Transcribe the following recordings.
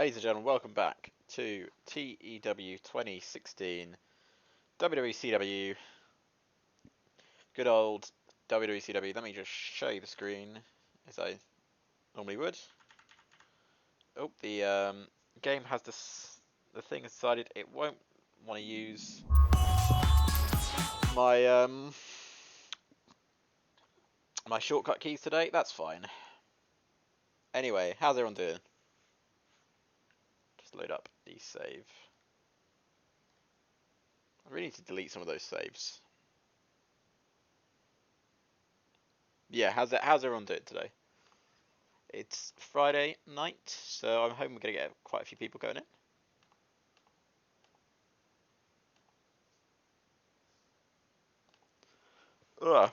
Ladies and gentlemen, welcome back to TEW 2016 WWCW. Good old WWCW. Let me just show you the screen as I normally would. Oh, the game has the thing has decided it won't want to use my my shortcut keys today. That's fine. Anyway, how's everyone doing? Just load up the save. I really need to delete some of those saves. Yeah, how's everyone doing today? It's Friday night, so I'm hoping we're going to get quite a few people going in.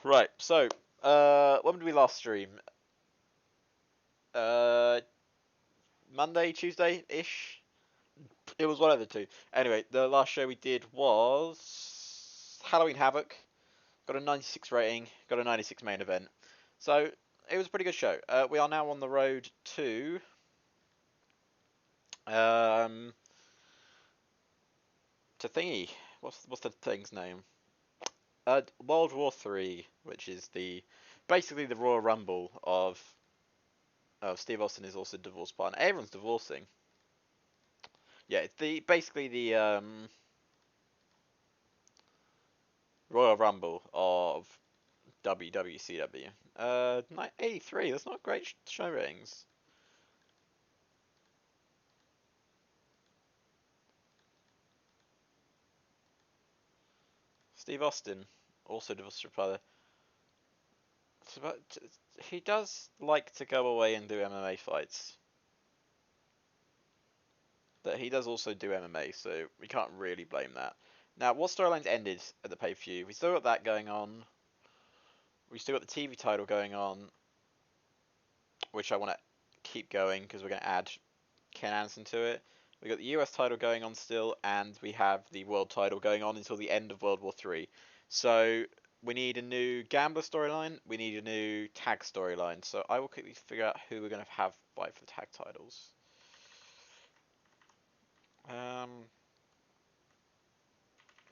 Right, so, when did we last stream? Monday, Tuesday-ish? It was one of the two. Anyway, the last show we did was Halloween Havoc. Got a 96 rating, got a 96 main event. So, it was a pretty good show. We are now on the road to thingy. What's the thing's name? World War 3, which is basically the Royal Rumble of Steve Austin is also divorced partner. Everyone's divorcing. Yeah, it's basically the Royal Rumble of WWCW. 83. That's not great show ratings. Steve Austin also divorced from father. He does like to go away and do MMA fights. But he does also do MMA, so we can't really blame that. Now, what storylines ended at the pay-per-view? We still got that going on. We still got the TV title going on, which I want to keep going because we're going to add Ken Anderson to it. We got the US title going on still, and we have the world title going on until the end of World War 3. So we need a new gambler storyline. We need a new tag storyline. So I will quickly figure out who we're going to have fight for the tag titles.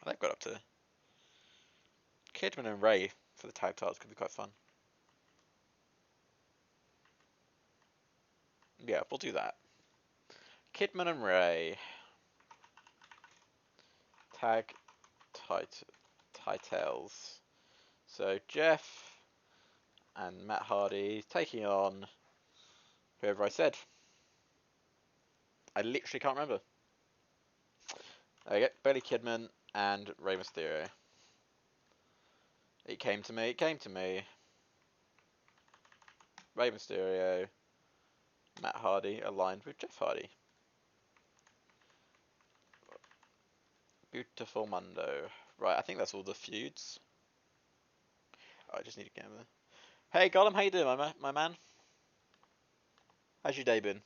They've got up to Kidman and Ray for the tag titles. Could be quite fun. Yeah, we'll do that. Kidman and Ray. Tag titles. So Jeff and Matt Hardy taking on whoever I said. I literally can't remember. There you go. Billy Kidman and Rey Mysterio. It came to me. It came to me. Rey Mysterio. Matt Hardy aligned with Jeff Hardy. Beautiful Mundo. Right, I think that's all the feuds. Oh, I just need a camera. Hey, Gollum, how you doing, my man? How's your day been?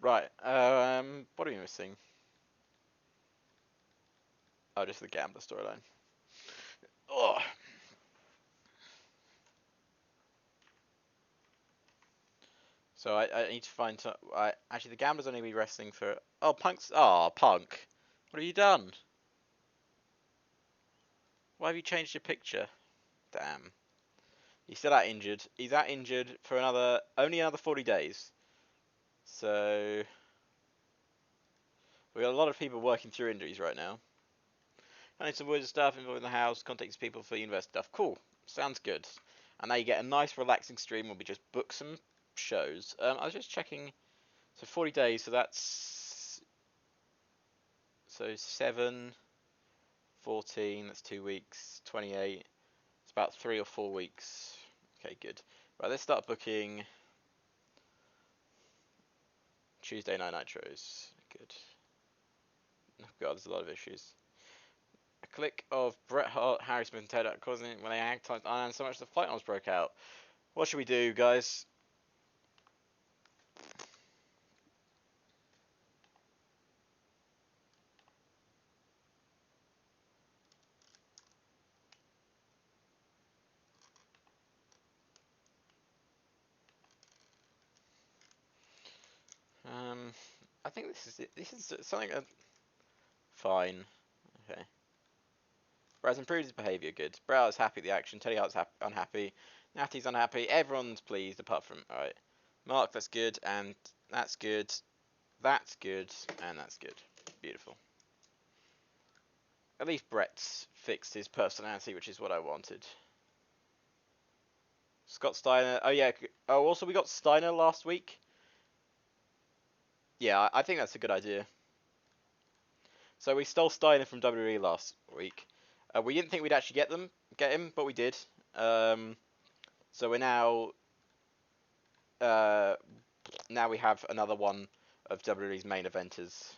Right, what are we missing? Oh, just the gambler storyline. Oh. So I need to find. Actually, the Gambler's only be wrestling for. Oh, Punk's. Oh, Punk. What have you done? Why have you changed your picture? Damn. He's still that injured. He's that injured for only another 40 days. So we got a lot of people working through injuries right now. I need some wizard stuff involved in the house. Contact people for university stuff. Cool. Sounds good. And now you get a nice relaxing stream where we just book some shows. I was just checking. So 40 days. So that's 7, 14. That's 2 weeks. 28. It's about 3 or 4 weeks. Okay, good. Right, let's start booking Tuesday night nitros. Good. Oh god, there's a lot of issues. A click of Bret Hart, Harry Smith, and Ted causing when they advertised Iron so much the fight arms broke out. What should we do, guys? I think this is something fine. Okay. Brad's improved his behaviour. Good. Brad is happy at the action. Teddy Hart's unhappy. Natty's unhappy. Everyone's pleased apart from alright. Mark, that's good, and that's good. That's good, and that's good. Beautiful. At least Brett's fixed his personality, which is what I wanted. Scott Steiner. Oh yeah. Oh, also we got Steiner last week. Yeah, I think that's a good idea. So we stole Steiner from WWE last week. We didn't think we'd actually get him, but we did. So we're now we have another one of WWE's main eventers.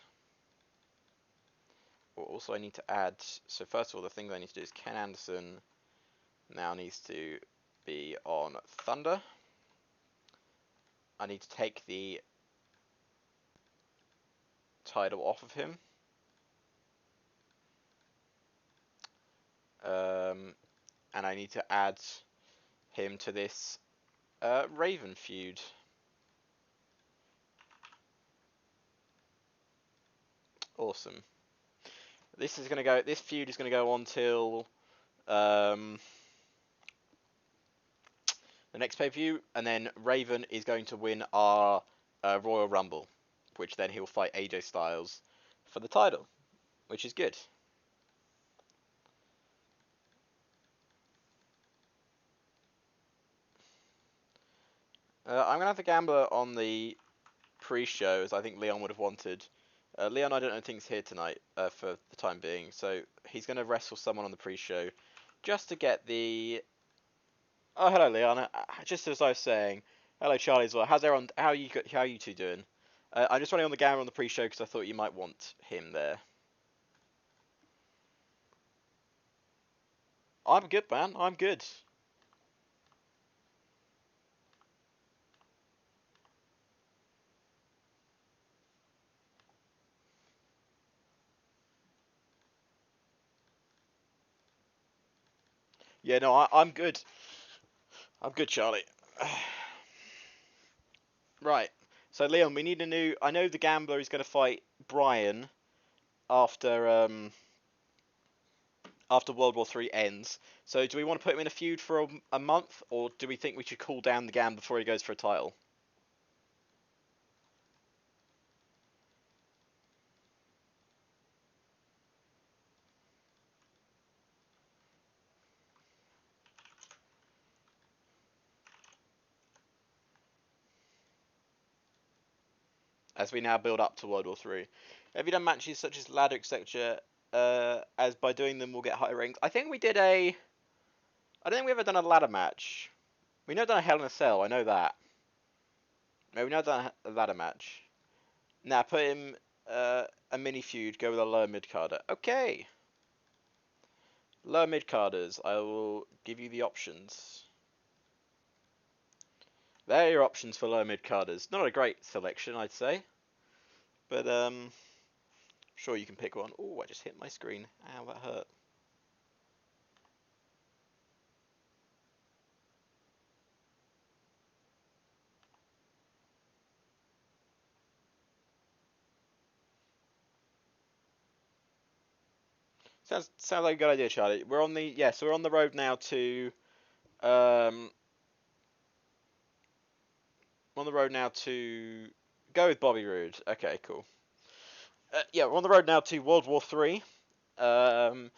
Also, I need to add. So first of all, the thing I need to do is Ken Anderson now needs to be on Thunder. I need to take the title off of him. And I need to add him to this Raven feud. Awesome. This feud is gonna go on till the next pay-per-view, and then Raven is going to win our Royal Rumble, which then he'll fight AJ Styles for the title, which is good. I'm gonna have the Gambler on the pre-show, as I think Leon would have wanted. Leon, I don't think is here tonight for the time being, so he's gonna wrestle someone on the pre-show, just to get the. Oh, hello, Leon. Just as I was saying, hello, Charlie as well. How's everyone? How are you two doing? I'm just running on the Gambler on the pre-show because I thought you might want him there. I'm good, man. I'm good. Yeah, no, I'm good. I'm good, Charlie. Right. So, Leon, we need a new. I know the Gambler is going to fight Brian after after World War III ends. So, do we want to put him in a feud for a month, or do we think we should cool down the Gambler before he goes for a title? As we now build up to World War III. Have you done matches such as ladder, etc.? As by doing them, we'll get higher ranks. I think we did a. I don't think we've ever done a ladder match. We never done a Hell in a Cell. I know that. No, we never done a ladder match. Now put him a mini feud. Go with a lower mid carder. Okay. Lower mid carders. I will give you the options. There are your options for lower mid carders. Not a great selection, I'd say, but sure you can pick one. Oh, I just hit my screen. Ow, that hurt. Sounds like a good idea, Charlie. So we're on the road now to um on the road now to go with Bobby Roode. Okay, cool. Yeah, we're on the road now to World War Three. And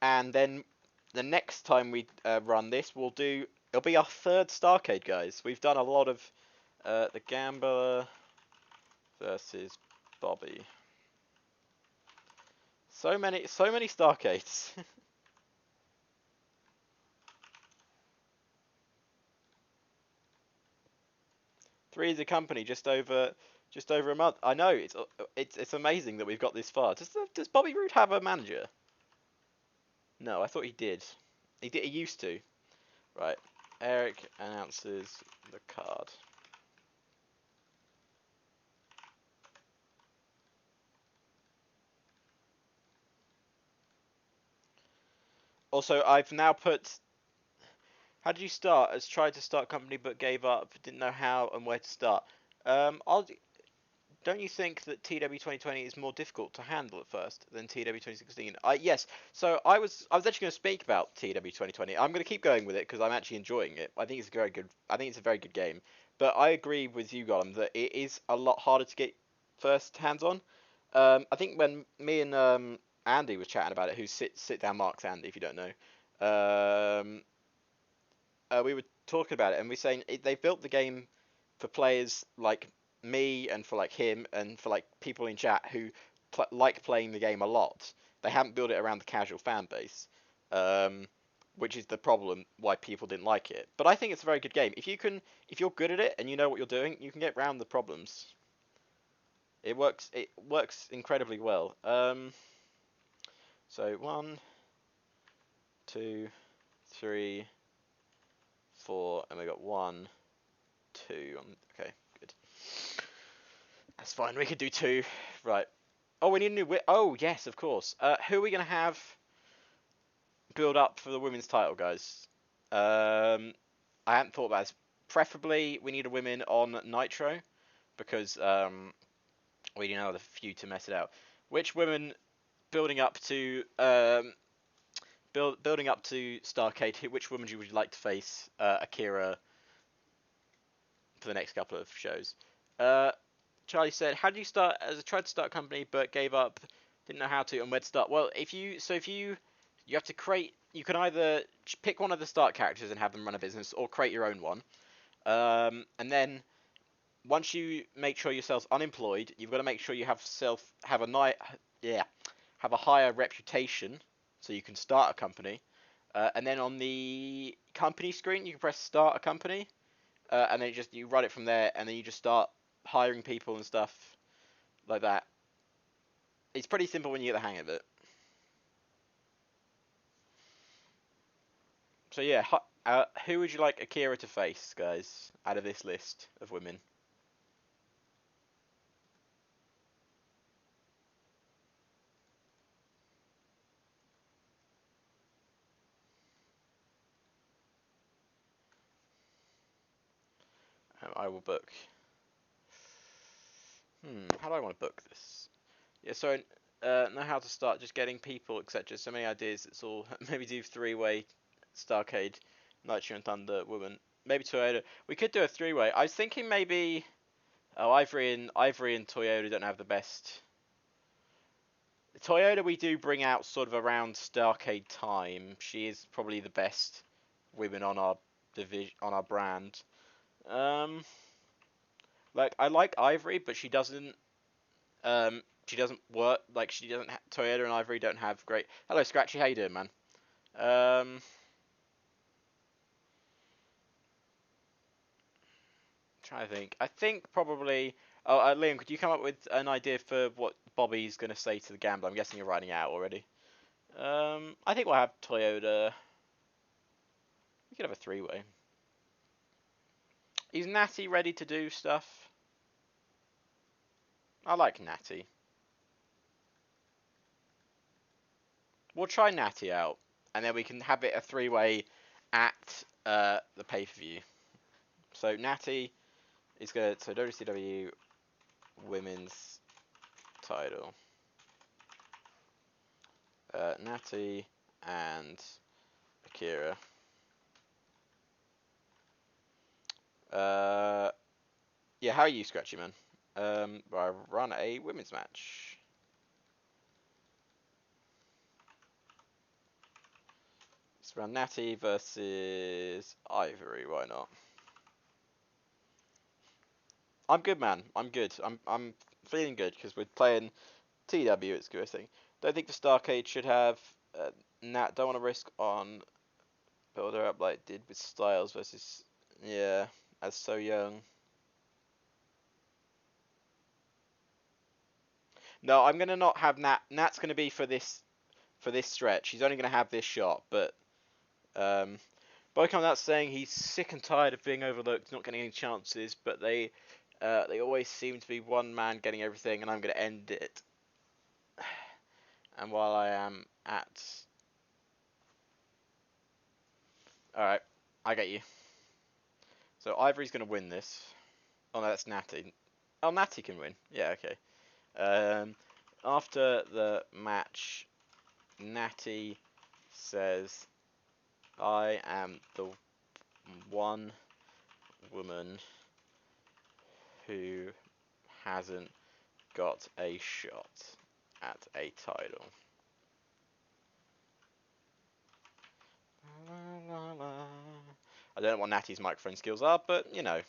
then the next time we run this, it'll be our third Starcade, guys. We've done a lot of the Gambler versus Bobby. So many Starcades. Three is a company just over a month. I know it's amazing that we've got this far. Does Bobby Roode have a manager? No, I thought he did. He did. He used to. Right. Eric announces the card. Also, I've now put. How did you start? As tried to start a company but gave up. Didn't know how and where to start. I'll Don't you think that TW 2020 is more difficult to handle at first than TW 2016? Yes. So I was actually going to speak about TW 2020. I'm going to keep going with it because I'm actually enjoying it. I think it's very good. I think it's a very good game. But I agree with you, Gollum, that it is a lot harder to get first hands on. I think when me and Andy was chatting about it, who sit down Marks Andy, if you don't know, um, we were talking about it and we're saying they built the game for players like me and for like him and for like people in chat who like playing the game a lot. They haven't built it around the casual fan base, um, which is the problem why people didn't like it. But I think it's a very good game. If you're good at it and you know what you're doing, you can get around the problems. It works. It works incredibly well. So 1, 2, 3, 4, and we got 1, 2. Okay, good. That's fine. We could do 2. Right. Oh, we need a new. Oh, yes, of course. Who are we gonna have build up for the women's title, guys? I hadn't thought about this. Preferably, we need a women on Nitro because we do have a few to mess it out. Which women building up to building up to Starcade? Which women would you like to face Akira for the next couple of shows? Uh, Charlie said, "How did you start? As I tried to start a company, but gave up. Didn't know how to and where to start." Well, you have to create. You can either pick one of the start characters and have them run a business, or create your own one. And then once you make sure yourself's unemployed, you've got to make sure you have a higher reputation, so you can start a company. And then on the company screen, you can press start a company, and then you run it from there, and then you just start hiring people and stuff like that. It's pretty simple when you get the hang of it. So yeah, who would you like Akira to face, guys, out of this list of women? I will book. How do I want to book this? Yeah, so know how to start just getting people, etc. So many ideas. It's all maybe do 3-way Starcade, Nitro and Thunder, Woman. Maybe Toyota. We could do a 3-way. I was thinking maybe. Oh, Ivory and Toyota don't have the best. Toyota we do bring out sort of around Starcade time. She is probably the best women on our division on our brand. Um, like I like Ivory, but she doesn't work. Like she doesn't. Toyota and Ivory don't have great. Hello, Scratchy. How you doing, man? Um, Trying to think. I think probably. Oh, Liam, could you come up with an idea for what Bobby's gonna say to the gambler? I'm guessing you're writing it out already. I think we'll have Toyota. We could have a 3-way. Is Natty ready to do stuff? I like Natty. We'll try Natty out, and then we can have it a 3-way at the pay per view. So Natty is gonna WCW women's title. Natty and Akira. Yeah, how are you, Scratchy Man? I run a women's match. Let's run Natty versus Ivory. Why not? I'm good, man. I'm good. I'm feeling good because we're playing TEW. It's a good thing. Don't think the Starcade should have Nat. Don't want to risk on build her up like it did with Styles versus as So Young. No, I'm gonna not have Nat. Nat's gonna be for this stretch. He's only gonna have this shot, but Boy comes out saying he's sick and tired of being overlooked, not getting any chances, but they always seem to be one man getting everything, and I'm gonna end it. And while I am at, all right, I get you. So Ivory's gonna win this. Oh no, that's Natty. Oh, Natty can win. Yeah, okay. After the match, Natty says, "I am the one woman who hasn't got a shot at a title." La, la, la. I don't know what Natty's microphone skills are, but you know.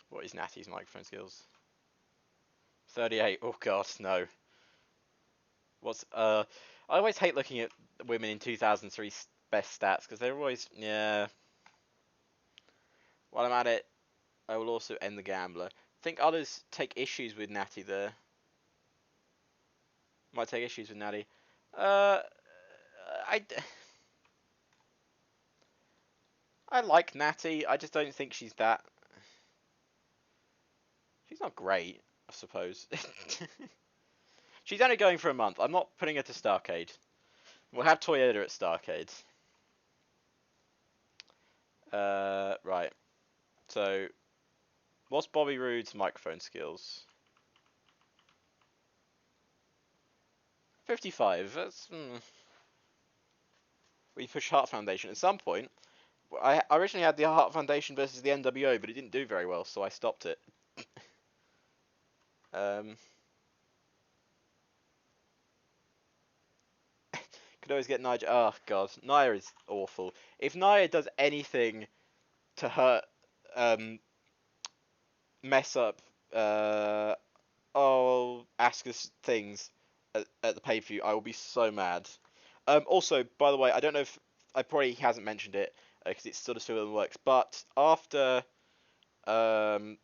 What is Natty's microphone skills? 38. Oh god, no. What's I always hate looking at women in 2003 best stats because they're always While I'm at it, I will also end the gambler. I think others take issues with Natty there. Might take issues with Natty. Uh, I I like Natty. I just don't think she's that. She's not great, I suppose. She's only going for a month. I'm not putting her to Starcade. We'll have Toyota at Starcade. Right. So, what's Bobby Roode's microphone skills? 55. That's. We push Heart Foundation. At some point, I originally had the Heart Foundation versus the NWO, but it didn't do very well, so I stopped it. Could always get Nia. Oh god, Nia is awful. If Nia does anything to hurt, mess up, ask us things at the pay per view, I will be so mad. Also, by the way, I don't know if I probably hasn't mentioned it because it's sort of still in the works, but after um,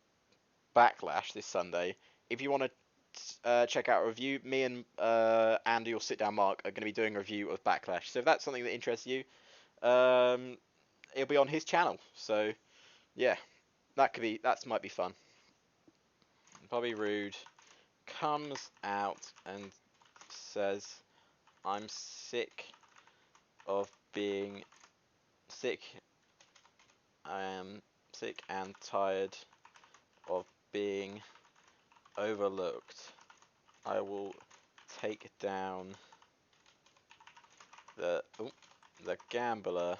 Backlash this Sunday, if you want to check out a review, me and Andy or Sit Down Mark are going to be doing a review of Backlash. So if that's something that interests you, it'll be on his channel. So yeah, that might be fun. Bobby Roode comes out and says, "I'm sick of being sick. I am sick and tired of being overlooked. I will take down the gambler.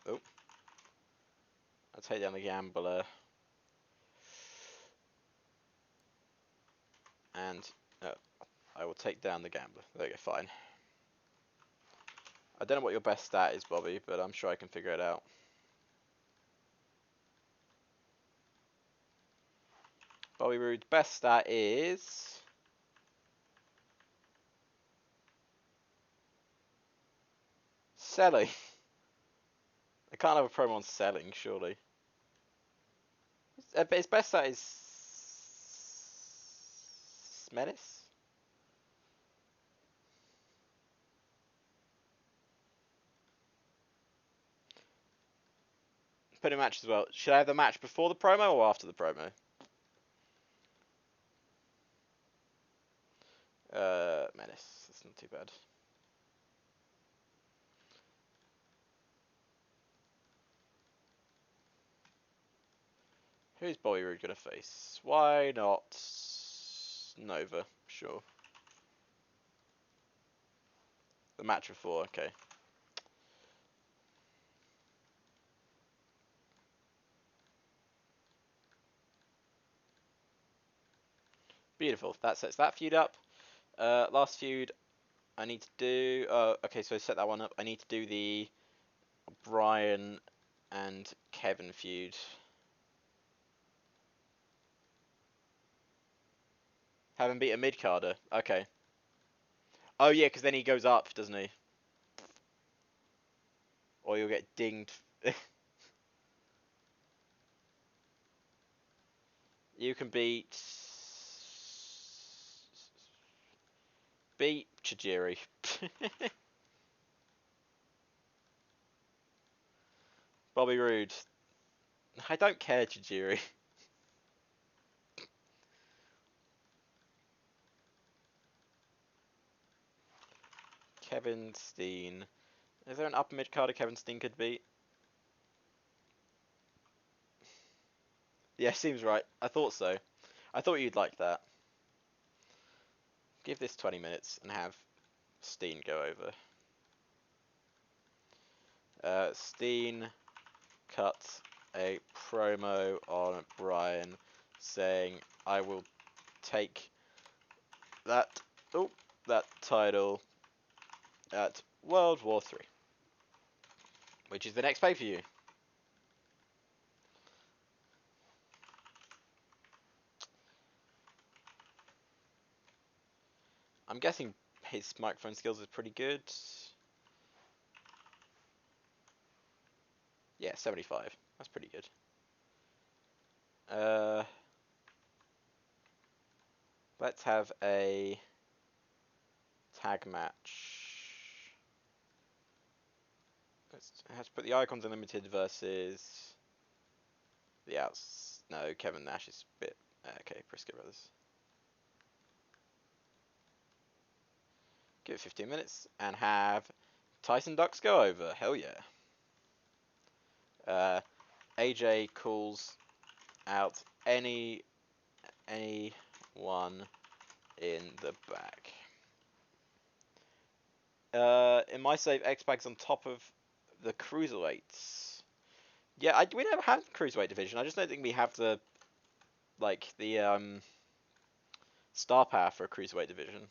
Oh, I'll take down the gambler, and I will take down the gambler." There you go, fine. I don't know what your best stat is, Bobby, but I'm sure I can figure it out. Bobby Roode's best stat is selling. I can't have a promo on selling, surely. His best stat is Menace. Put a match as well. Should I have the match before the promo or after the promo? Menace. That's not too bad. Who's Bobby Roode gonna face? Why not Nova? Sure. The match before, okay. Beautiful. That sets that feud up. Last feud I need to do. Okay, so I set that one up. I need to do the Brian and Kevin feud. Have him beat a mid carder. Okay. Oh yeah, because then he goes up, doesn't he? Or you'll get dinged. You can beat Chijiri. Bobby Roode. I don't care, Chijiri. Kevin Steen. Is there an upper mid carder Kevin Steen could beat? Yeah, seems right. I thought so. I thought you'd like that. Give this 20 minutes and have Steen go over. Steen cut a promo on Brian saying, I will take that that title at World War III, which is the next pay-per-view. I'm guessing his microphone skills is pretty good. Yeah, 75. That's pretty good. Let's have a tag match. Let's put the Icons Unlimited versus the Outs. No, Kevin Nash is a bit. Okay, Briscoe Brothers. Give it 15 minutes and have Tyson Ducks go over. Hell yeah. AJ calls out anyone in the back. In my save, X-Bag's on top of the cruiserweights. Yeah, we never have the cruiserweight division. I just don't think we have the star power for a cruiserweight division.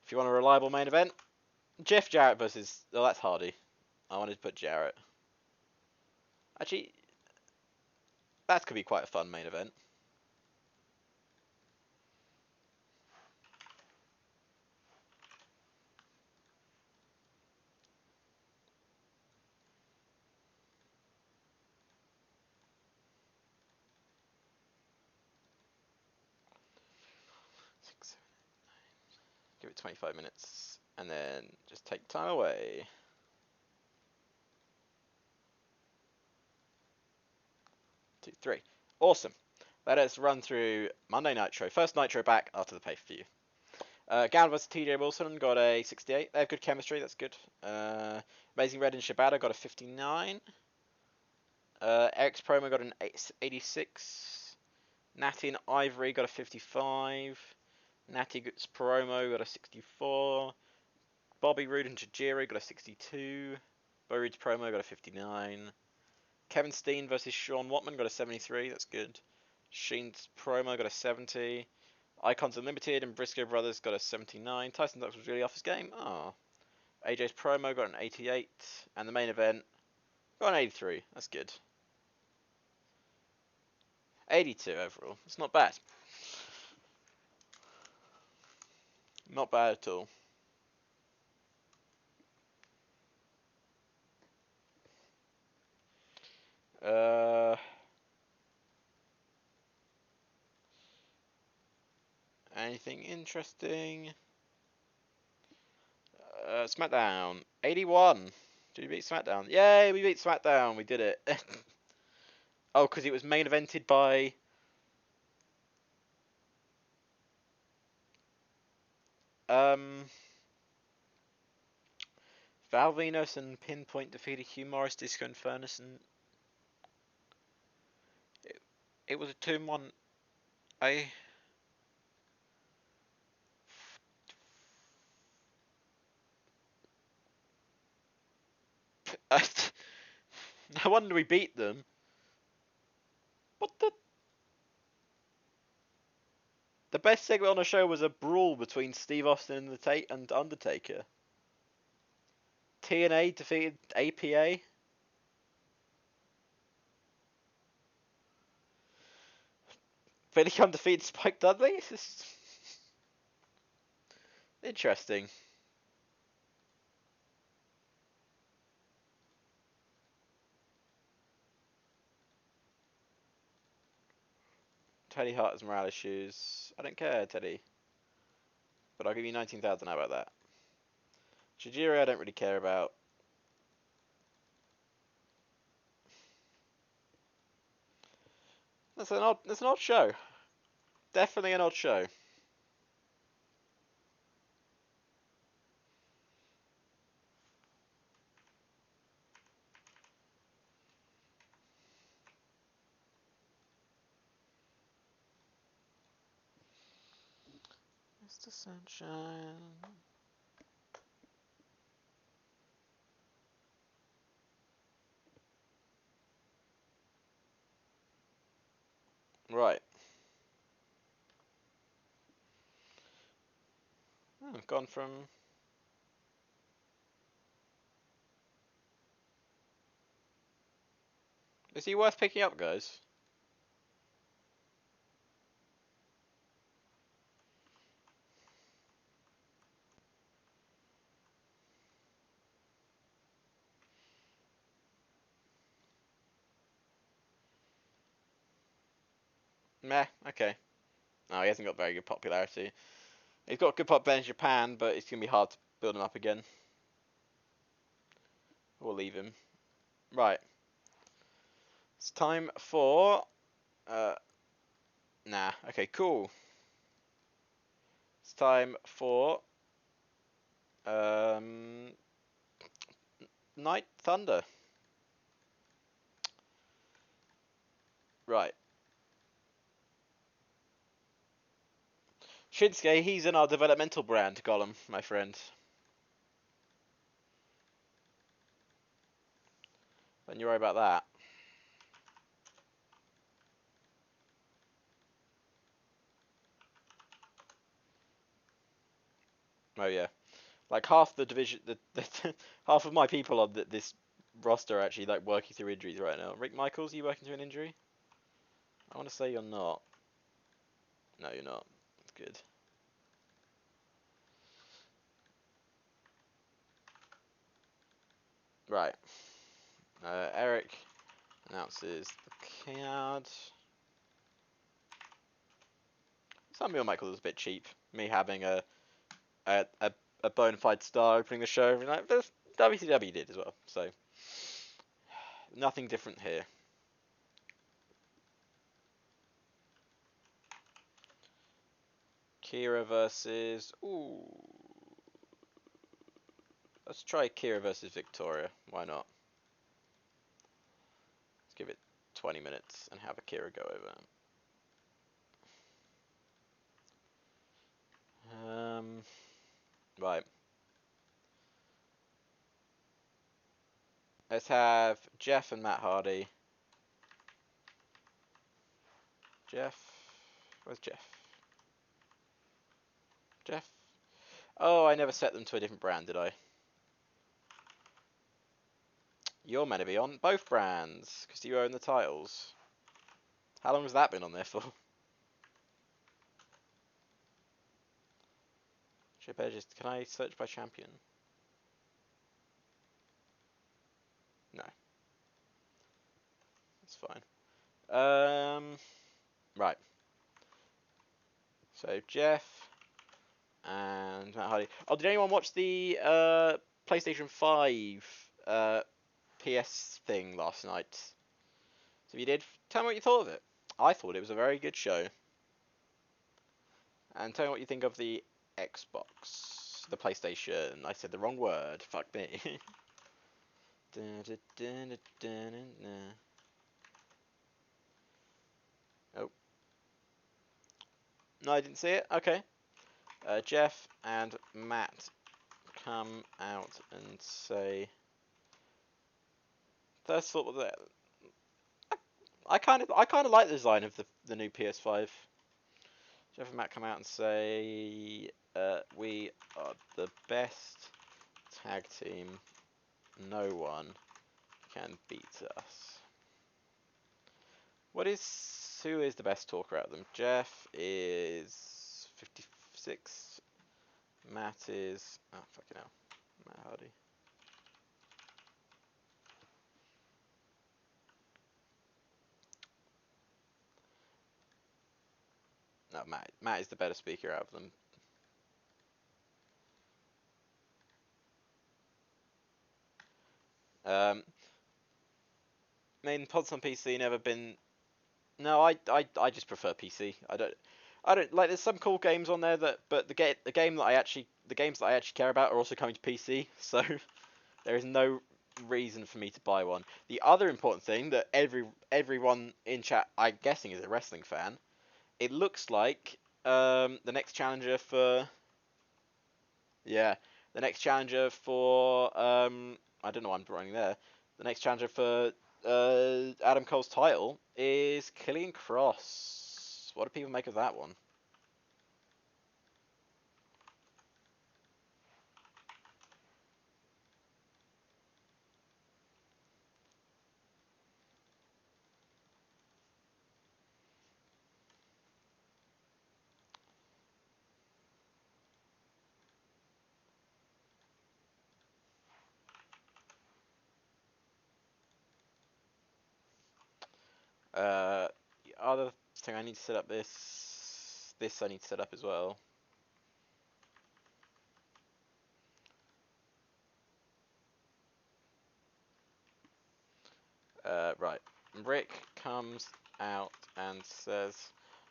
If you want a reliable main event, Jeff Jarrett versus. Oh, that's Hardy. I wanted to put Jarrett. Actually, that could be quite a fun main event. Give it 25 minutes, and then just take time away. 2, 3. Awesome. Let us run through Monday Nitro. First Nitro back after the pay-per-view. Gown vs TJ Wilson got a 68. They have good chemistry, that's good. Amazing Red and Shibata got a 59. Eric's promo got an 86. Natty and Ivory got a 55. Natty's promo got a 64. Bobby Roode and Tajiri got a 62. Bobby Roode's promo got a 59. Kevin Steen versus Sean Watman got a 73. That's good. Sheen's promo got a 70. Icons Unlimited and Briscoe Brothers got a 79. Tyson Ducks was really off his game. Oh. AJ's promo got an 88. And the main event got an 83. That's good. 82 overall. It's not bad. Not bad at all. Anything interesting? SmackDown. 81. Did we beat SmackDown? Yay, we beat SmackDown. We did it. Oh, because it was main evented by... Val Venus and Pinpoint defeated Hugh Morris, Disco Infernus, and... It was a 2-1... I no wonder we beat them. What the best segment on the show was a brawl between Steve Austin and and Undertaker. TNA defeated APA. Billy Gunn defeated Spike Dudley. This is interesting. Teddy Hart has morale issues. I don't care, Teddy. But I'll give you 19,000. How about that? Shijiri, I don't really care about. That's an odd show. Definitely an odd show. Mr. Sunshine. Right. Oh, gone from. Is he worth picking up, guys? Meh. Okay. No, he hasn't got very good popularity. He's got good pop in Japan, but it's gonna be hard to build him up again. We'll leave him. Right. It's time for. Nah. Okay. Cool. It's time for. Um. Night Thunder. Right. Shinsuke, he's in our developmental brand column, my friend. Don't you worry about that. Oh yeah. Like half the division, half of my people on this roster are actually like working through injuries right now. Rick Michaels, are you working through an injury? I want to say you're not. No, you're not. That's good. Right. Eric announces the card. Samuel Michaels is a bit cheap. Me having a, a, a bona fide star opening the show every night. But WCW did as well. So nothing different here. Kira versus. Ooh. Let's try Kira versus Victoria. Why not? Let's give it 20 minutes and have Akira go over. Right. Let's have Jeff and Matt Hardy. Jeff? Where's Jeff? Jeff? Oh, I never set them to a different brand, did I? You're meant to be on both brands, because you own the titles. How long has that been on there for? Chip Edges, can I search by champion? No. That's fine. Right. So, Jeff and Matt Hardy. Oh, did anyone watch the PlayStation 5 PS thing last night? So if you did, tell me what you thought of it. I thought it was a very good show. And tell me what you think of the Xbox, the PlayStation. I said the wrong word. Fuck me. Oh. No, I didn't see it. Okay. Jeff and Matt come out and say. First thought was that I kind of like the design of the new PS5. Jeff and Matt come out and say we are the best tag team. No one can beat us. Who is the best talker out of them? Jeff is 56. Matt is fucking hell. Matt Hardy. No, Matt is the better speaker out of them. Main pods on PC never been. No, I just prefer PC. I don't like. There's some cool games on there but the games that I actually care about are also coming to PC. So there is no reason for me to buy one. The other important thing that everyone in chat, I'm guessing, is a wrestling fan. It looks like the next challenger for the next challenger for I don't know why I'm running there. The next challenger for Adam Cole's title is Killian Cross. What do people make of that one? The other thing I need to set up this I need to set up as well. Right. Rick comes out and says,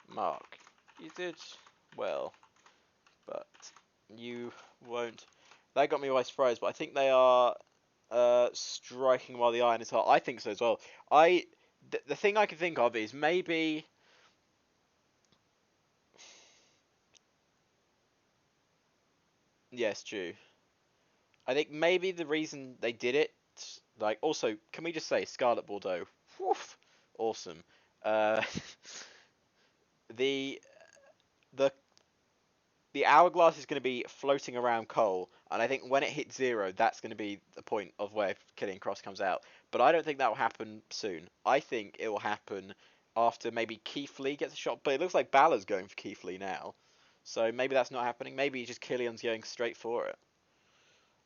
Mark, you did well, but you won't. That got me by surprise, but I think they are striking while the iron is hot. I think so as well. The thing I can think of is maybe. Yes, true. I think maybe the reason they did it, like, also, can we just say Scarlet Bordeaux? Woof, awesome. Uh, the the the hourglass is going to be floating around Cole, and I think when it hits 0, that's going to be the point of where Killian Cross comes out. But I don't think that will happen soon. I think it will happen after maybe Keith Lee gets a shot. But it looks like Balor's going for Keith Lee now, so maybe that's not happening. Maybe just Killian's going straight for it,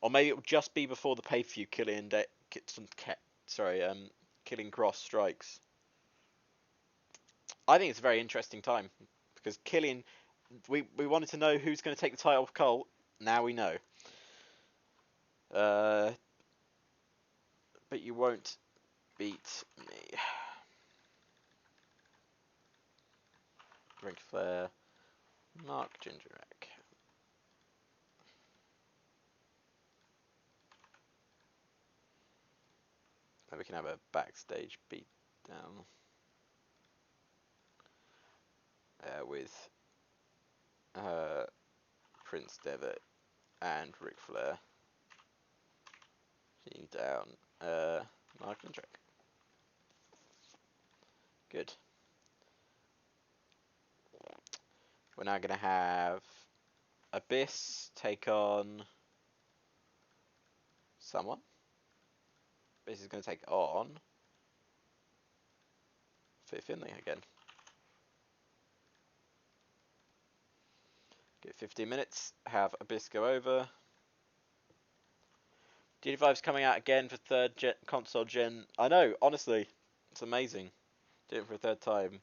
or maybe it will just be before the pay-per-view. Killian Cross strikes. I think it's a very interesting time because Killian. We wanted to know who's going to take the title of Cole. Now we know. But you won't beat me. Ric Flair, Mark Gingerek. Then we can have a backstage beatdown with Prince Devitt and Ric Flair. Beating down Mark Gingerek. Good. We're now going to have Abyss take on someone. Abyss is going to take on Fit Finlay again. Get 15 minutes, have Abyss go over. DD5's coming out again for third console gen. I know, honestly, it's amazing. Do it for a third time.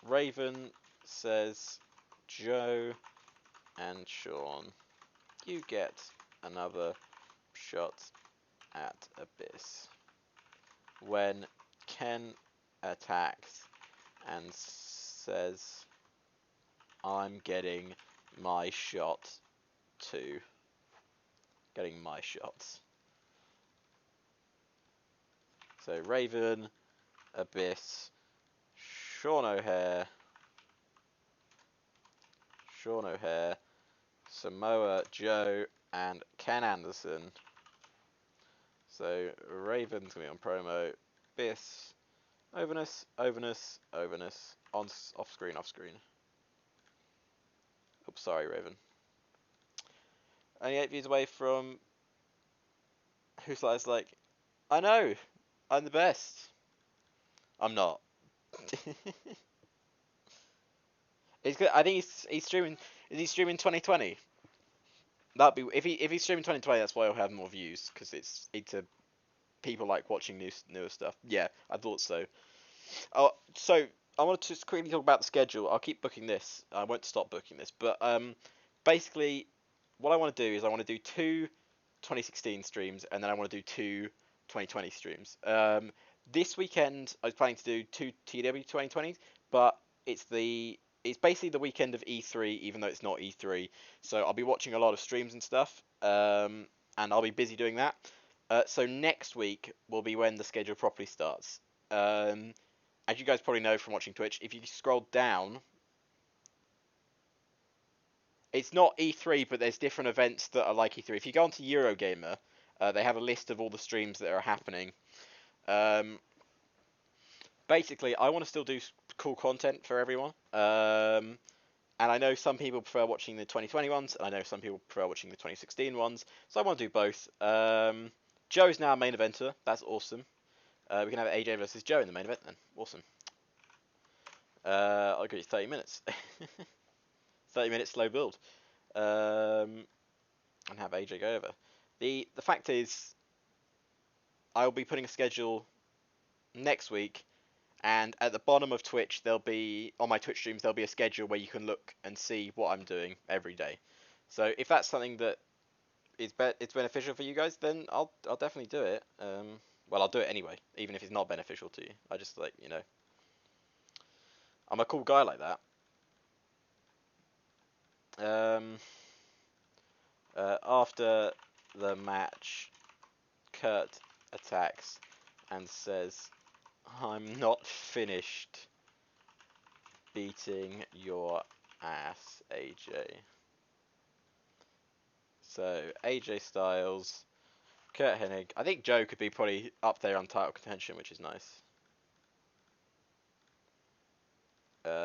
Raven says, Joe and Sean, you get another shot at Abyss. When Ken attacks and says, I'm getting my shot too. Getting my shots. So Raven, Abyss, Sean O'Hare, Sean O'Hare, Samoa Joe, and Ken Anderson. So Raven's gonna be on promo. Biss, Overness, on off screen. Oops, sorry, Raven. Only 8 views away from Who's like, I know, I'm the best. I'm not. It's good. I think he's streaming. Is he streaming 2020? That'd be if he's streaming 2020. That's why he'll have more views because it's a people like watching newer stuff. Yeah, I thought so. Oh, so I wanted to just quickly talk about the schedule. I'll keep booking this. I won't stop booking this, but basically, what I want to do is I want to do two 2016 streams, and then I want to do two 2020 streams. This weekend I was planning to do two TEW 2020s, but it's basically the weekend of E3, even though it's not E3. So I'll be watching a lot of streams and stuff, and I'll be busy doing that. So next week will be when the schedule properly starts. As you guys probably know from watching Twitch, if you scroll down, it's not E3, but there's different events that are like E3. If you go onto Eurogamer, they have a list of all the streams that are happening. Basically, I want to still do cool content for everyone. And I know some people prefer watching the 2020 ones, and I know some people prefer watching the 2016 ones. So I want to do both. Joe's now a main eventer. That's awesome. We can have AJ versus Joe in the main event then. Awesome. I'll give you 30 minutes. 30 minutes slow build. And have AJ go over. The fact is, I'll be putting a schedule next week, and at the bottom of Twitch, there'll be on my Twitch streams there'll be a schedule where you can look and see what I'm doing every day. So if that's something that it's beneficial for you guys, then I'll definitely do it. Well, I'll do it anyway, even if it's not beneficial to you. I just I'm a cool guy like that. After the match, Kurt attacks and says, "I'm not finished beating your ass, AJ." So AJ Styles, Kurt Hennig. I think Joe could be probably up there on title contention, which is nice.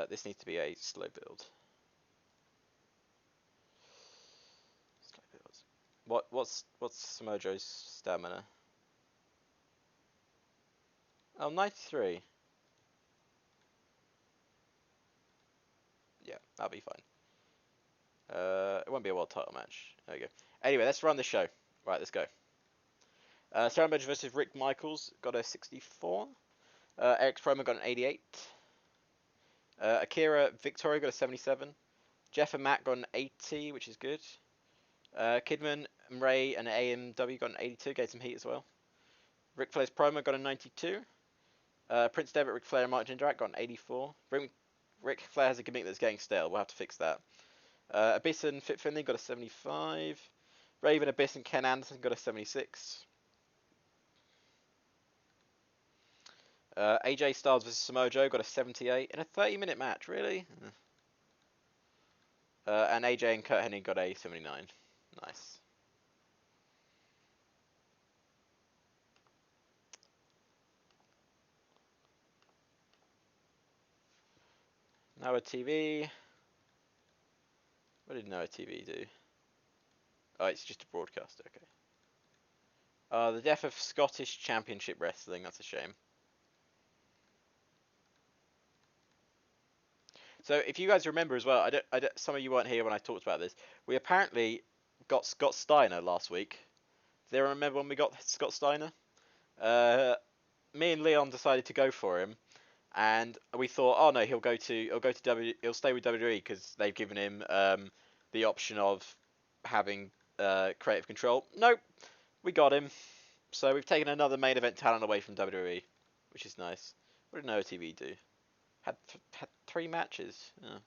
This needs to be a slow build. What's Samoa Joe's stamina? Oh, 93. Yeah, that'll be fine. It won't be a world title match. There we go. Anyway, let's run the show. Right, let's go. Sharon Bench versus Rick Michaels got a 64. Eric Promo got an 88. Akira Victoria got a 77. Jeff and Matt got an 80, which is good. Kidman, Ray, and AMW got an 82, gave some heat as well. Ric Flair's promo got a 92. Prince Devitt, Ric Flair, and Mark Jindrak got an 84. Ric Flair has a gimmick that's getting stale. We'll have to fix that. Abyss and Fit Finley got a 75. Raven, Abyss, and Ken Anderson got a 76. AJ Styles vs Samoa Joe got a 78 in a 30-minute match. Really? And AJ and Kurt Hennig got a 79. Nice. Noah TV. What did Noah TV do? Oh, it's just a broadcaster. Okay. The death of Scottish Championship Wrestling. That's a shame. So if you guys remember as well, some of you weren't here when I talked about this. We apparently got Scott Steiner last week. Do they remember when we got Scott Steiner? Me and Leon decided to go for him, and we thought, oh no, he'll stay with WWE because they've given him the option of having creative control. Nope, we got him. So we've taken another main event talent away from WWE, which is nice. What did Noah TV do? Had 3 matches. Yeah.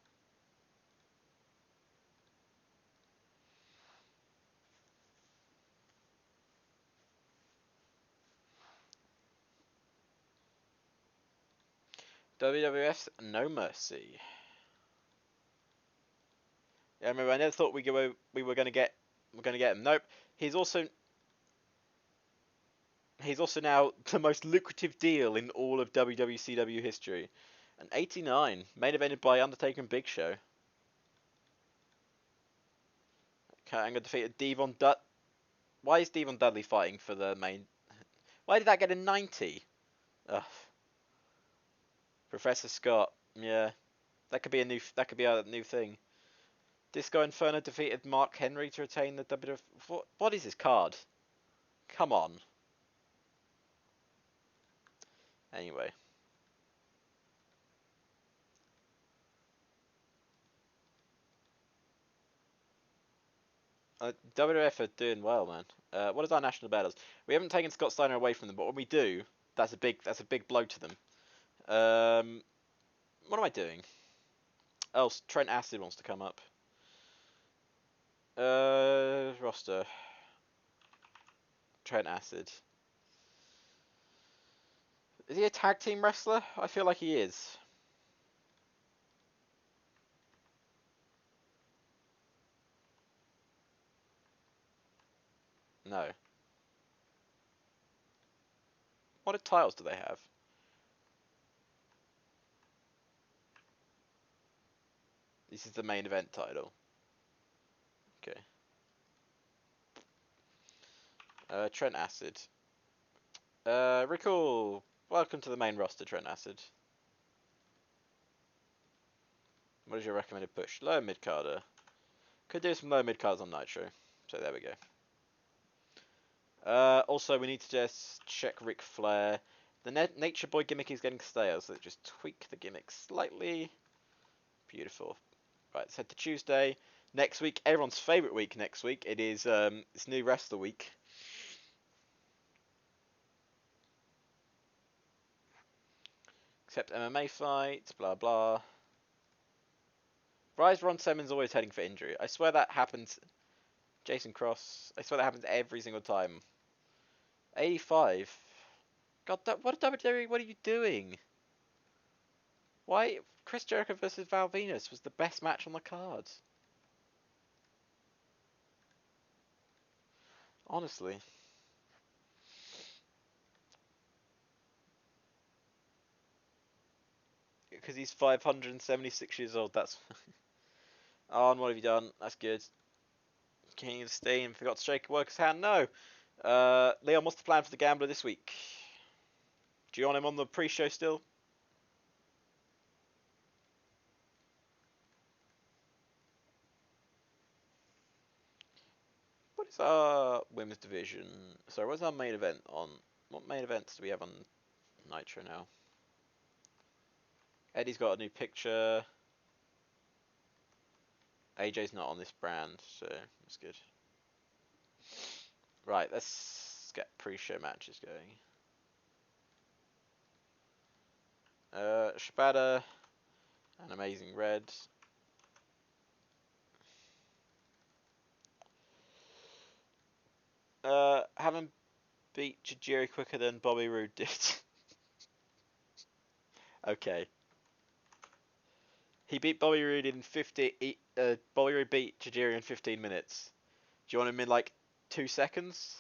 WWF's No Mercy. Yeah, I remember. I never thought we were gonna get him. Nope. He's also now the most lucrative deal in all of WWCW history. An 89, main evented by Undertaker and Big Show. Kurt Angle defeated Devon Dud. Why is Devon Dudley fighting for the main? Why did that get a 90? Ugh. Professor Scott. Yeah, that could be a new thing. Disco Inferno defeated Mark Henry to retain the WWF. What is this card? Come on. Anyway. WWF are doing well, man. What is our national battles? We haven't taken Scott Steiner away from them, but when we do, that's a big blow to them. What am I doing? Oh, Trent Acid wants to come up. Roster. Trent Acid. Is he a tag team wrestler? I feel like he is. No. What titles do they have? This is the main event title. Okay. Trent Acid. Recall. Welcome to the main roster, Trent Acid. What is your recommended push? Low mid carder. Could do some low mid cards on Nitro. So there we go. Also, we need to just check Ric Flair. The Nature Boy gimmick is getting stale, so just tweak the gimmick slightly. Beautiful. Right, let's head to Tuesday. Next week, everyone's favourite week next week. It is it's New Wrestler Week. Except MMA fights, blah blah. Why is Ron Simmons always heading for injury? I swear that happens. Jason Cross. I swear that happens every single time. 85. God, what WWE? What are you doing? Why Chris Jericho versus Val Venus was the best match on the card? Honestly. Because he's 576 years old. That's. Oh, what have you done? That's good. King of Steam forgot to shake a worker's hand. No. Leon, what's the plan for the gambler this week? Do you want him on the pre-show still? What is our women's division? Sorry, what's our main event on? What main events do we have on Nitro now? Eddie's got a new picture. AJ's not on this brand, so that's good. Right, let's get pre-show matches going. Shibata and Amazing Red. Haven't beat Tajiri quicker than Bobby Roode did. Okay. He beat Bobby Roode in 50. Bobby Roode beat Tajiri in 15 minutes. Do you want him in like 2 seconds?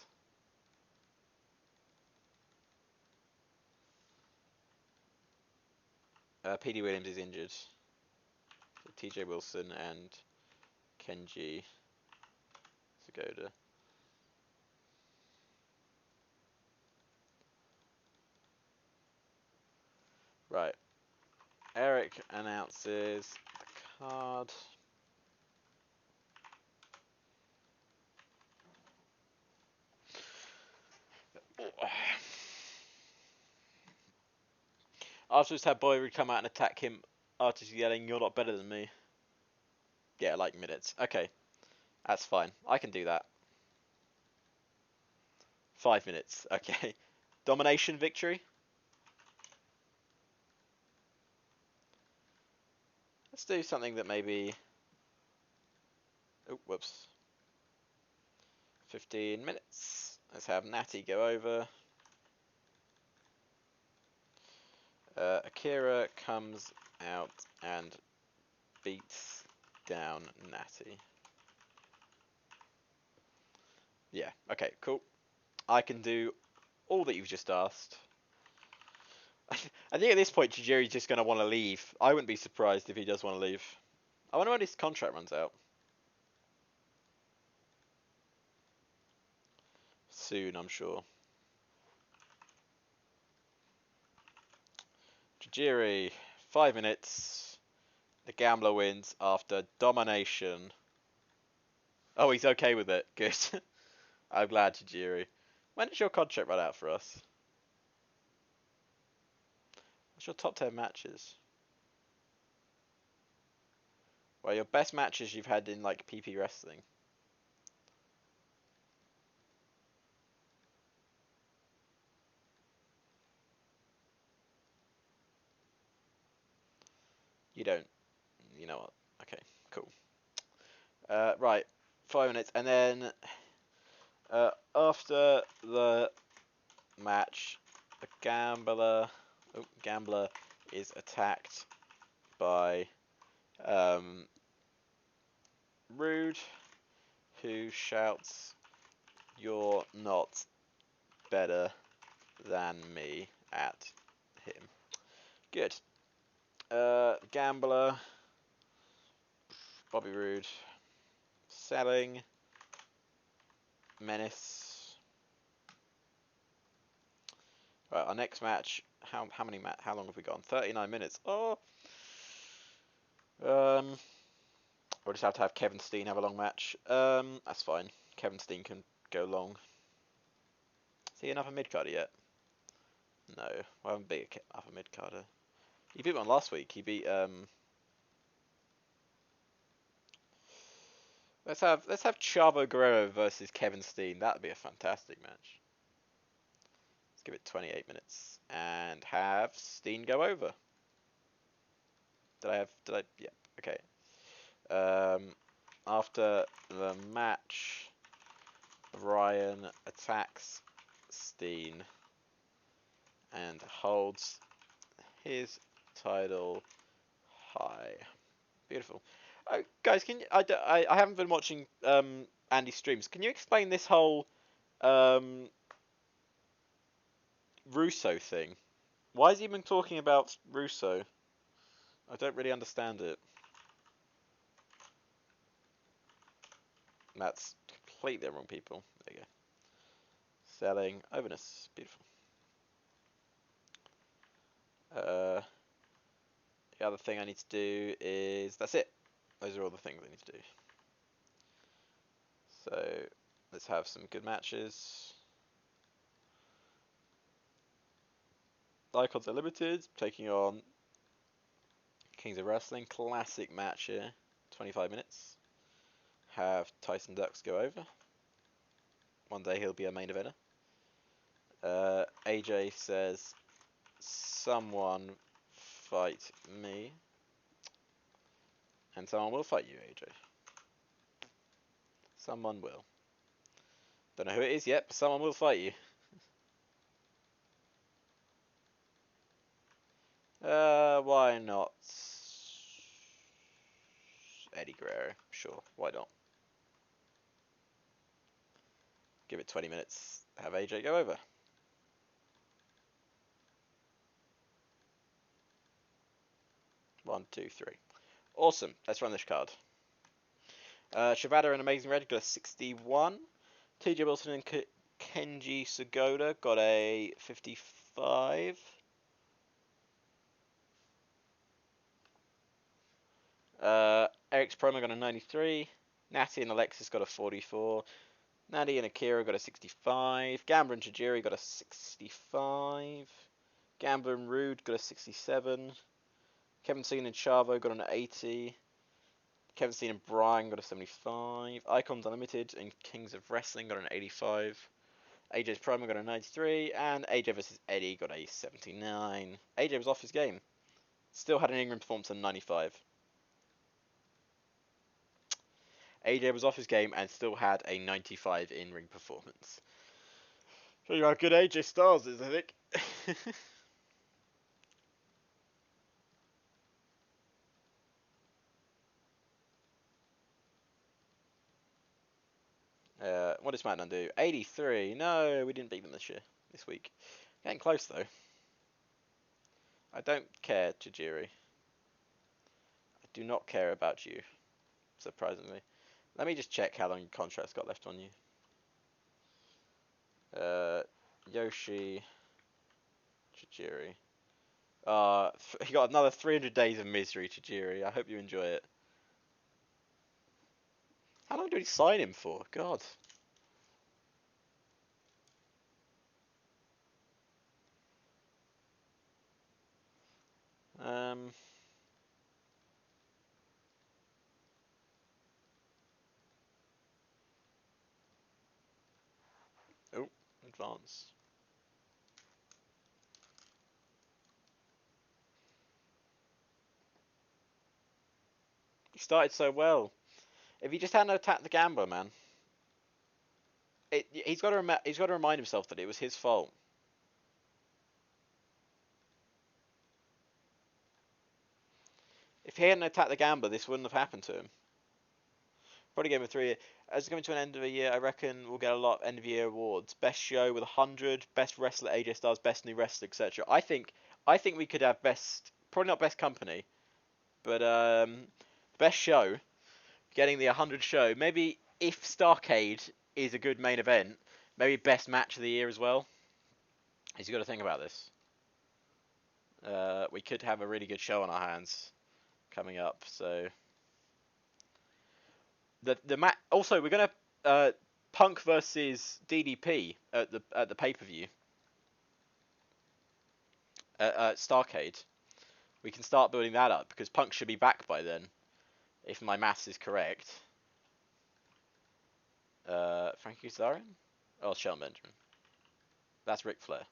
PD Williams is injured. So TJ Wilson and Kenji Sagoda. Right. Eric announces the card. After just had Boy come out and attack him, Artist yelling, "You're not better than me." Yeah, like minutes. Okay, that's fine. I can do that. 5 minutes. Okay. Domination victory. Let's do something that maybe. Oh, whoops. 15 minutes. Let's have Natty go over. Akira comes out and beats down Natty. Yeah, okay, cool. I can do all that you've just asked. I think at this point, Tajiri's just going to want to leave. I wouldn't be surprised if he does want to leave. I wonder when his contract runs out. Soon, I'm sure. Tajiri, 5 minutes. The gambler wins after domination. Oh, he's okay with it. Good. I'm glad, Tajiri. When does your contract run out for us? What's your top 10 matches? Well, your best matches you've had in, like, PP wrestling. You don't. You know what? Okay, cool. Right. 5 minutes. And then, after the match, the gambler is attacked by Rude, who shouts, "You're not better than me" at him. Good. Gambler, Bobby Roode, selling, Menace. Right, our next match. How long have we gone? 39 minutes. Oh. We'll just have to have Kevin Steen have a long match. That's fine. Kevin Steen can go long. Is he an upper mid carder yet? No, I haven't beat a upper mid carder. He beat one last week. He beat Let's have Chavo Guerrero versus Kevin Steen. That'd be a fantastic match. Let's give it 28 minutes and have Steen go over. Yeah. Okay. After the match, Brian attacks Steen and holds his title high. Beautiful. Guys, can you, I haven't been watching Andy's streams. Can you explain this whole Russo thing? Why has he been talking about Russo? I don't really understand it. That's completely the wrong people. There you go. Selling overness. Beautiful. The other thing I need to do is... That's it. Those are all the things I need to do. So, let's have some good matches. Icons Unlimited taking on Kings of Wrestling. Classic match here. 25 minutes. Have Tyson Ducks go over. One day he'll be a main eventer. AJ says, "Someone fight me." And someone will fight you, AJ. Someone will. Don't know who it is yet, but someone will fight you. Why not? Eddie Guerrero. Sure, why not? Give it 20 minutes. Have AJ go over. One, two, three. Awesome. Let's run this card. Shibata and Amazing Red got a 61. TJ Wilson and Kenji Sugoda got a 55. Eric's Promo got a 93. Natty and Alexis got a 44. Natty and Akira got a 65. Gambler and Tajiri got a 65. Gambler and Rude got a 67. Kevin Steen and Chavo got an 80. Kevin Steen and Brian got a 75. Icons Unlimited and Kings of Wrestling got an 85. AJ's Promo got a 93. And AJ vs Eddie got a 79. AJ was off his game. Still had an in-ring performance of 95. AJ was off his game and still had a 95 in-ring performance. Show you how good AJ Styles is, I think. What did SmackDown do? 83. No, we didn't beat them this week. Getting close though. I don't care, Tajiri. I do not care about you, surprisingly. Let me just check how long your contract's got left on you. Yoshi, Tajiri. He got another 300 days of misery, Tajiri. I hope you enjoy it. How long did he sign him for? God. Um. Oh, advance. He started so well. If he just hadn't attacked the gambler, man, he's got to remind himself that it was his fault. If he hadn't attacked the gambler, this wouldn't have happened to him. Probably gave him 3 years. As it's coming to an end of the year, I reckon we'll get a lot of end of year awards. Best show with 100, best wrestler AJ Styles, best new wrestler, etc. I think we could have best, probably not best company, but best show, getting the 100 show. Maybe if Starcade is a good main event, maybe best match of the year as well. He's got to think about this. We could have a really good show on our hands coming up. So the match. Also, we're gonna Punk versus DDP at the pay-per-view at Starcade. We can start building that up because Punk should be back by then, if my maths is correct. Frankie Kazarian? Oh, Shelton Benjamin. That's Ric Flair.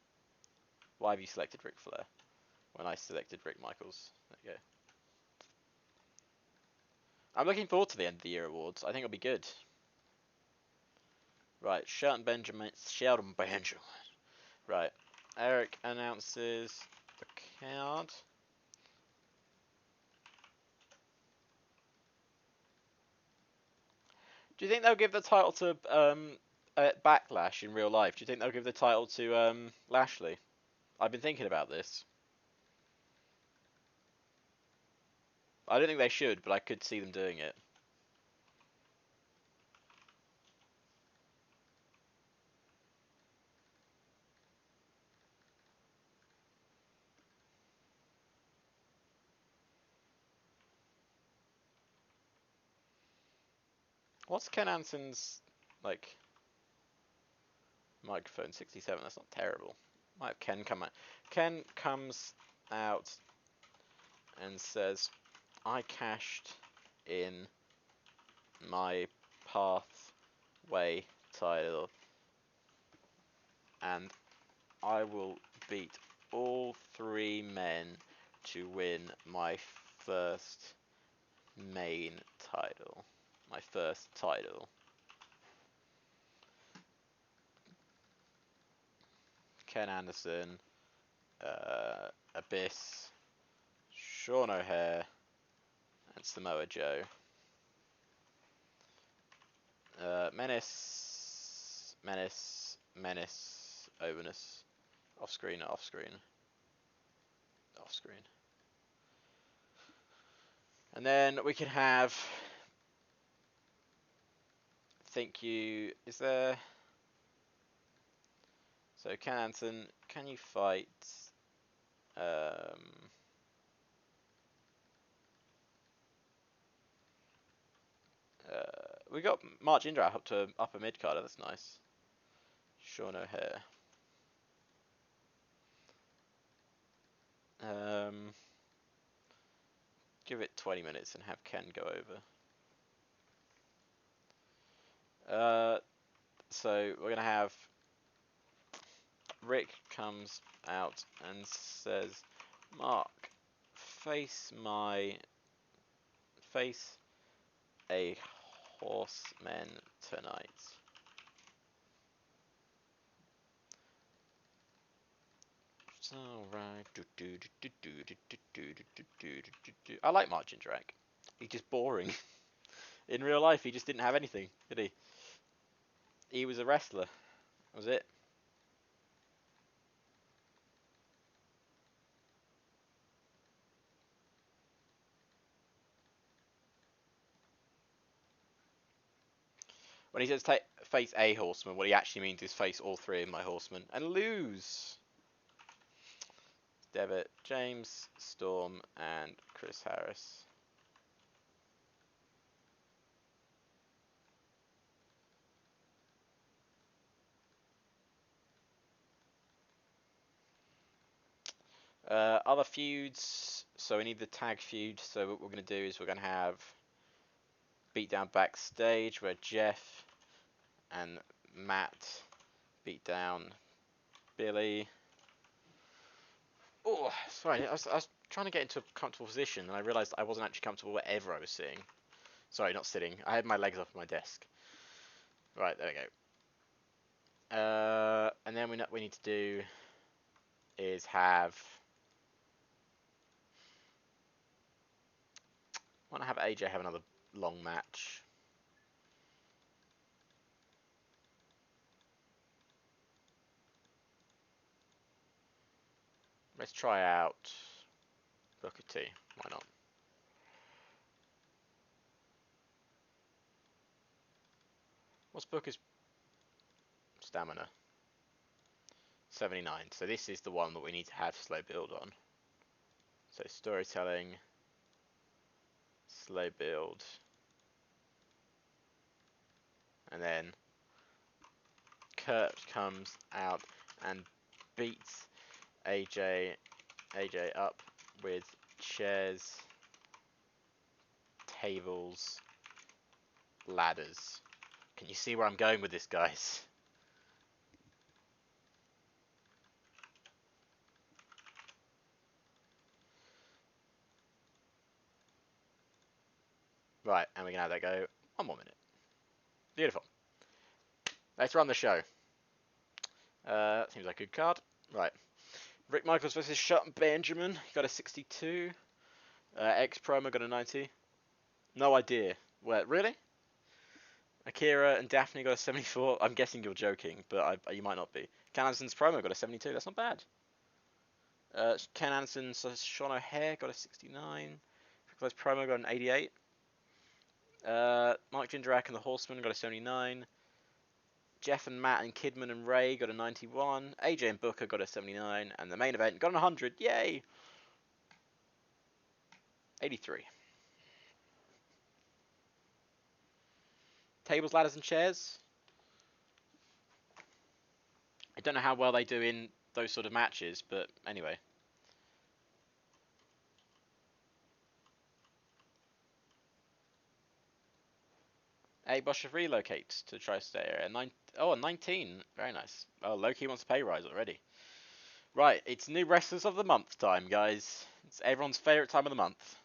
Why have you selected Ric Flair when I selected Rick Michaels? There you go. I'm looking forward to the end of the year awards. I think it'll be good. Right, Shelton Benjamin. Right, Eric announces the card. Do you think they'll give the title to Backlash in real life? Do you think they'll give the title to Lashley? I've been thinking about this. I don't think they should, but I could see them doing it. What's Ken Anson's like microphone? 67. That's not terrible. Might have Ken come out. Ken comes out and says, "I cashed in my pathway title, and I will beat all 3 men to win my first main title. My first title." Ken Anderson, Abyss, Sean O'Hare, and Samoa Joe. Menace, Openness. Off screen. And then we can have. Think you. Is there. So, Ken Anderson, can you fight. We got March Indra up to upper mid card. That's nice. Sean O'Hare. Give it 20 minutes and have Ken go over. So we're gonna have Rick comes out and says, "Mark, face a horseman tonight." It's alright. I like Margin Drag. He's just boring. In real life, he just didn't have anything, did he? He was a wrestler. That was it. When he says face a horseman, what he actually means is face all three of my horsemen and lose. Devitt, James, Storm, and Chris Harris. Other feuds. So we need the tag feud. So what we're going to do is we're going to have beatdown backstage where Jeff and Matt beat down Billy. Oh, sorry. I was trying to get into a comfortable position and I realised I wasn't actually comfortable whatever I was sitting. Sorry, not sitting. I had my legs off my desk. Right, there we go. And then we need to do is have. I want to have AJ have another long match. Let's try out Booker T. Why not? What's Booker's stamina? 79. So this is the one that we need to have slow build on. So storytelling, slow build, and then Kurt comes out and beats AJ up with chairs, tables, ladders. Can you see where I'm going with this, guys? Right, and we can have that go 1 more minute. Beautiful. Let's run the show. Seems like a good card. Right. Rick Michaels versus Shelton Benjamin. He got a 62. X Promo got a 90. No idea. Where? Really? Akira and Daphne got a 74. I'm guessing you're joking, but you might not be. Ken Anderson's promo got a 72. That's not bad. Ken Anderson's Sean O'Hare got a 69. Rick promo got an 88. Mike Jindrak and the Horsemen got a 79. Jeff and Matt and Kidman and Ray got a 91. AJ and Booker got a 79. And the main event got an 100. Yay! 83. Tables, ladders, and chairs. I don't know how well they do in those sort of matches, but anyway. A Bosch relocates to the tri-state area. A 19. Very nice. Oh, Loki wants a pay rise already. Right, it's new wrestlers of the month time, guys. It's everyone's favourite time of the month.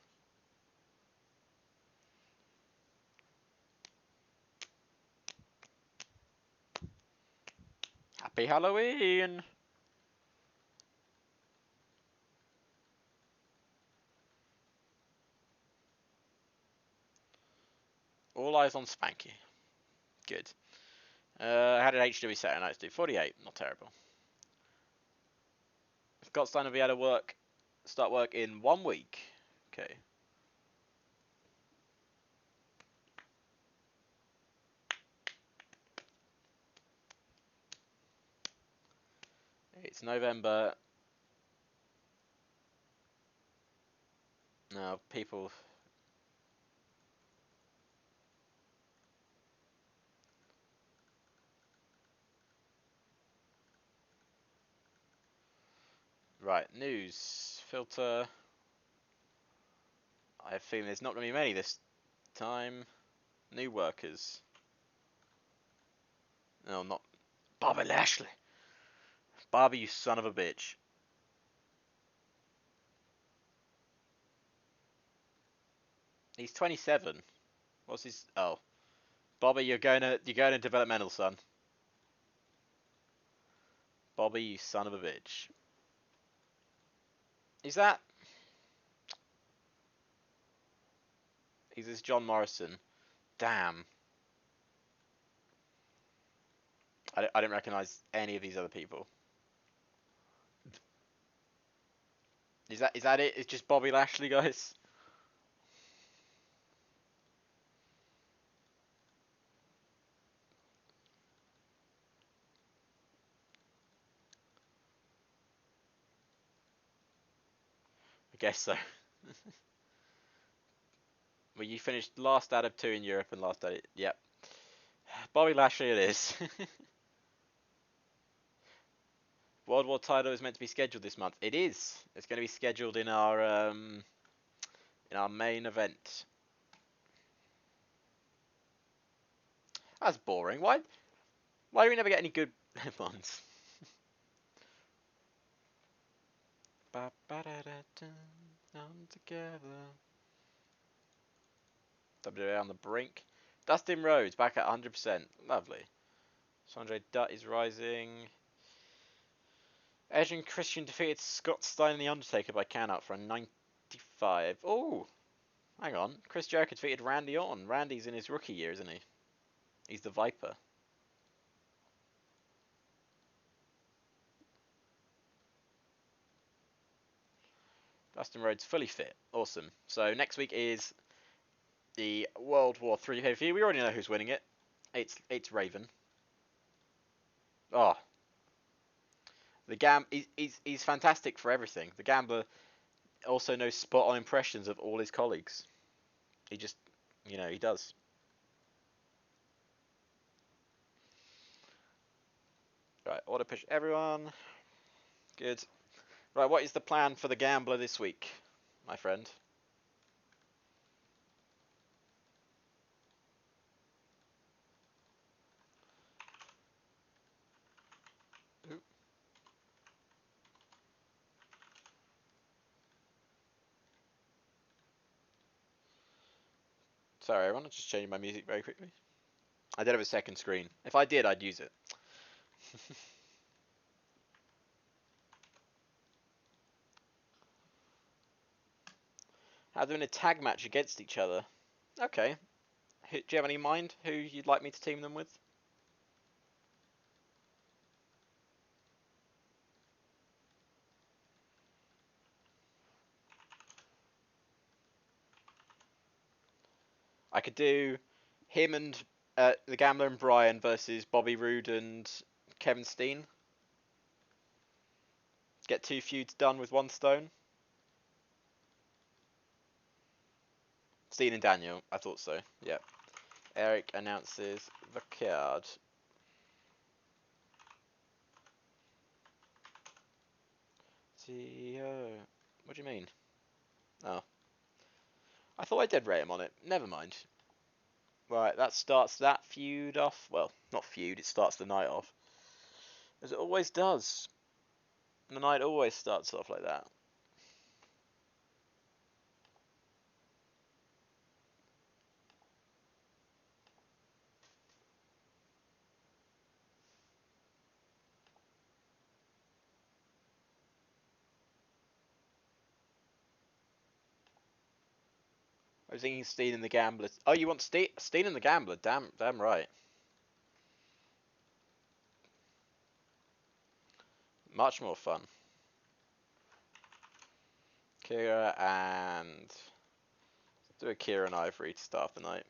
Happy Halloween! All eyes on Spanky. Good. I had an HW Saturday night to do 48. Not terrible. Scott Steiner will be able to start work in 1 week. Okay. It's November. Now, people. Right, news filter. I have a feeling there's not going to be many this time. New workers. No, not Bobby Lashley. Bobby, you son of a bitch. He's 27. What's his? Oh, Bobby, you're going to developmental, son. Bobby, you son of a bitch. Is that? Is this John Morrison? Damn. I didn't recognize any of these other people. Is that it? It's just Bobby Lashley, guys. I guess so. Well, you finished last out of 2 in Europe and last out of... Yep. Bobby Lashley it is. World War title is meant to be scheduled this month. It is. It's going to be scheduled in our main event. That's boring. Why do we never get any good ones? I'm together. WWA on the brink. Dustin Rhodes back at 100%. Lovely. Sanjay Dutt is rising. Edge and Christian defeated Scott Steiner and The Undertaker by count out for a 95. Oh, hang on. Chris Jericho defeated Randy Orton. Randy's in his rookie year, isn't he? He's the Viper. Dustin Rhodes fully fit. Awesome. So next week is the World War III pay-per-view. We already know who's winning it. It's Raven. Oh, he's fantastic for everything. The Gambler also knows spot on impressions of all his colleagues. He just, he does. Right, auto push everyone. Good. Right, what is the plan for the Gambler this week, my friend? Ooh. Sorry, everyone, I'm just changing my music very quickly. I don't have a second screen. If I did, I'd use it. Have them in a tag match against each other. Okay. Do you have any in mind who you'd like me to team them with? I could do him and the Gambler and Brian versus Bobby Roode and Kevin Steen. Get 2 feuds done with 1 stone. Steen and Daniel, I thought so. Yeah. Eric announces the card. TEW. What do you mean? Oh. I thought I did rate him on it. Never mind. Right, that starts that feud off. Well, not feud, it starts the night off. As it always does. The night always starts off like that. I was thinking Steen and the Gambler. Oh, you want Steen and the Gambler? Damn right. Much more fun. Kira and... Let's do a Kira and Ivory to start the night.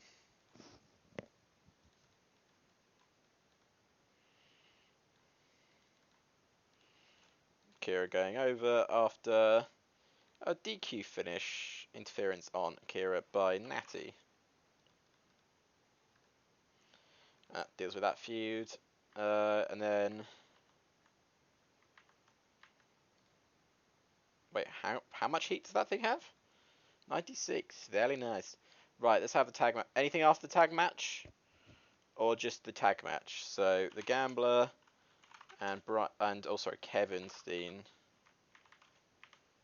Kira going over after a DQ finish. Interference on Kira by Natty. That deals with that feud. And then... Wait, how much heat does that thing have? 96. Very nice. Right, let's have the tag match. Anything after the tag match? Or just the tag match? So, the Gambler and Kevin Steen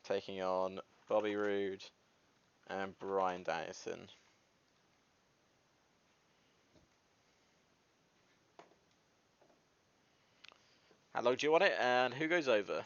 taking on Bobby Roode and Bryan Danielson. How long do you want it, and who goes over?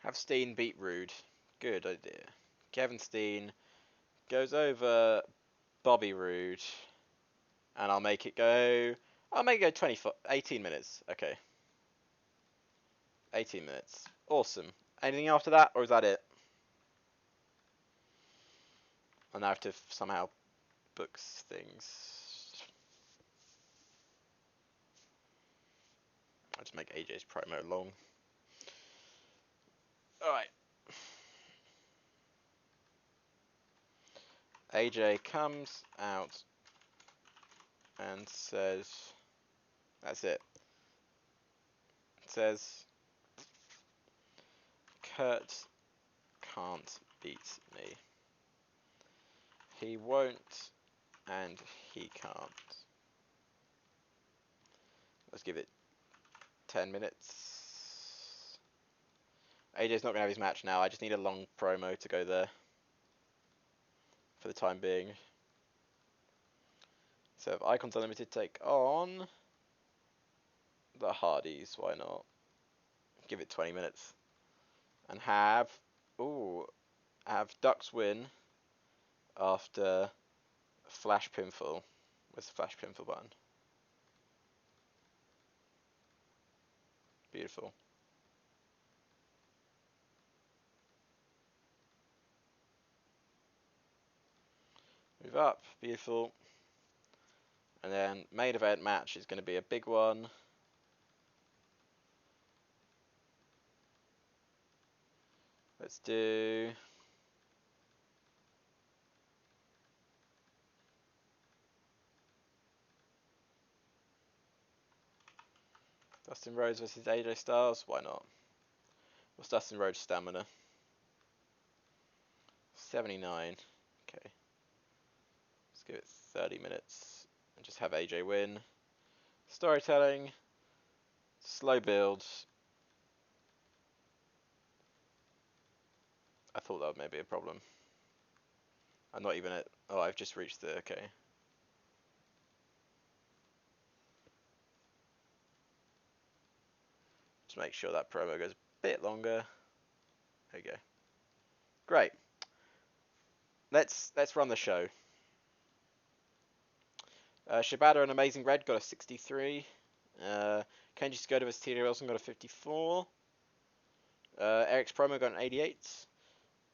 Have Steen beat Rude. Good idea. Kevin Steen goes over Bobby Roode, and I'll make it go. I'll make it go 18 minutes. Okay. 18 minutes. Awesome. Anything after that, or is that it? I now have to somehow book things. I'll just make AJ's promo long. Alright. AJ comes out and says, that's it. It says, Kurt can't beat me. He won't, and he can't. Let's give it 10 minutes. AJ's not going to have his match now. I just need a long promo to go there for the time being. So if Icons Unlimited take on the Hardys, why not? Give it 20 minutes. And have Ducks win after Flash Pinfall. Where's the Flash Pinfall button? Beautiful. Move up. Beautiful. And then main event match is going to be a big one. Let's do Dustin Rhodes versus AJ Styles. Why not? What's Dustin Rhodes' stamina? 79. Okay. Let's give it 30 minutes and just have AJ win. Storytelling. Slow build. I thought that may be a problem. I'm not even at... Oh, I've just reached the... Okay. Just make sure that promo goes a bit longer. There you go. Great. Let's run the show. Shibata and Amazing Red got a 63. Kenji Skoda vs T.J. Wilson got a 54. Eric's promo got an 88.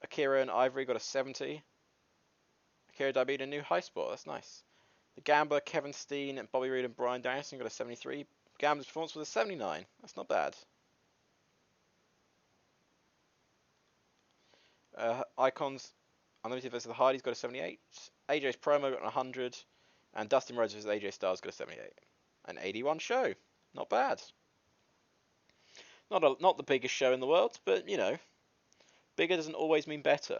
Akira and Ivory got a 70. Akira debuted a new high spot. That's nice. The Gambler, Kevin Steen, and Bobby Roode and Brian Danielson got a 73. Gambler's performance was a 79. That's not bad. Icons Unlimited versus the Hardys got a 78. AJ's promo got an 100. And Dustin Rhodes versus AJ Styles got a 78. An 81 show. Not bad. Not the biggest show in the world, but, you know, bigger doesn't always mean better.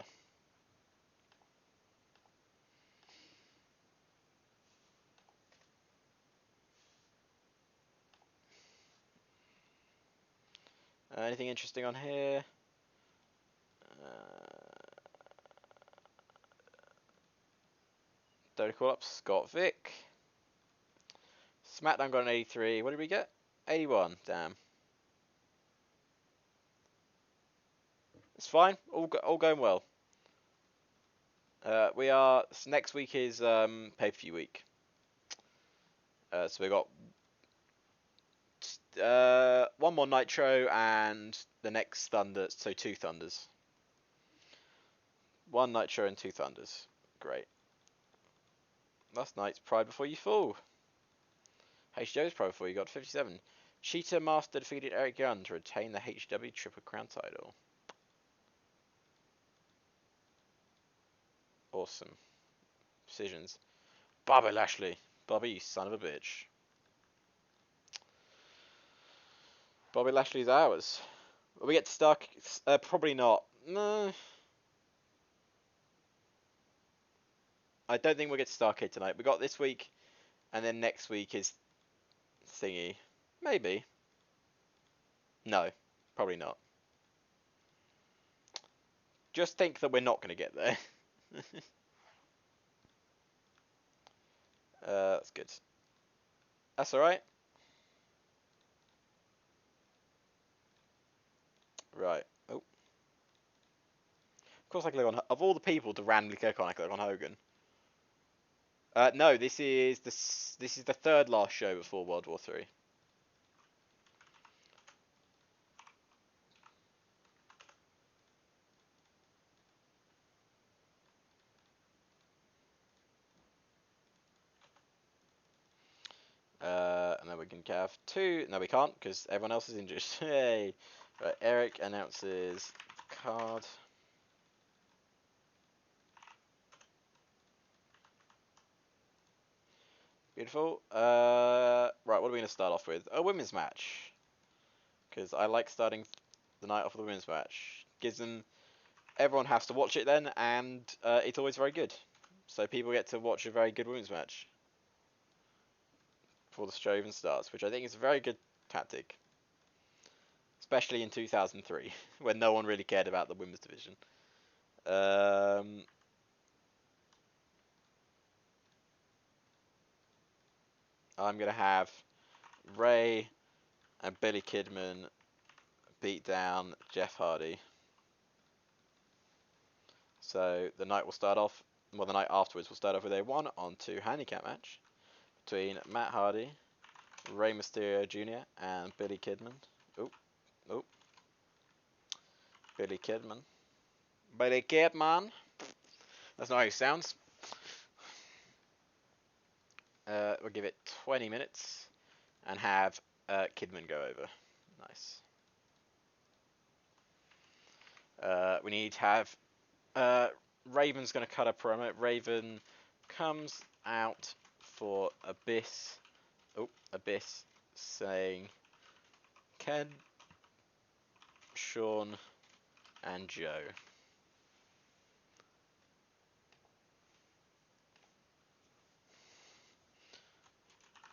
Anything interesting on here? Don't call up Scott Vick. SmackDown got an 83. What did we get? 81. Damn. It's fine. All going well. Next week is pay-per-view week. So we got one more Nitro and the next Thunder. So 2 Thunders. 1 Nitro and 2 Thunders. Great. Last night's Pride Before You Fall. HW's Pride Before You got 57. Cheetah Master defeated Eric Young to retain the HW Triple Crown title. Awesome. Decisions. Bobby Lashley. Bobby, you son of a bitch. Bobby Lashley's ours. Will we get stuck? Probably not. No. I don't think we'll get Starcade tonight. We got this week, and then next week is thingy. Maybe. No, probably not. Just think that we're not going to get there. That's good. That's alright. Right. Oh, course I click on... Of all the people to randomly click on, I click on Hogan. No, this is the third last show before World War Three. And then we can have two. No, we can't because everyone else is injured. Hey, right. Eric announces card. Beautiful. Right, what are we going to start off with? A women's match. Because I like starting the night off with a women's match. Gives them... Everyone has to watch it then, and it's always very good. So people get to watch a very good women's match before the show even starts, which I think is a very good tactic. Especially in 2003, when no one really cared about the women's division. I'm going to have Ray and Billy Kidman beat down Jeff Hardy. So the night will start off, well, the night afterwards will start off with a 1-on-2 handicap match between Matt Hardy, Rey Mysterio Jr. and Billy Kidman. Oop. Billy Kidman. Billy Kidman. That's not how he sounds. We'll give it 20 minutes and have Kidman go over. Nice. We need to have Raven's going to cut a promo. Raven comes out for Abyss. Abyss saying Ken, Sean, and Joe.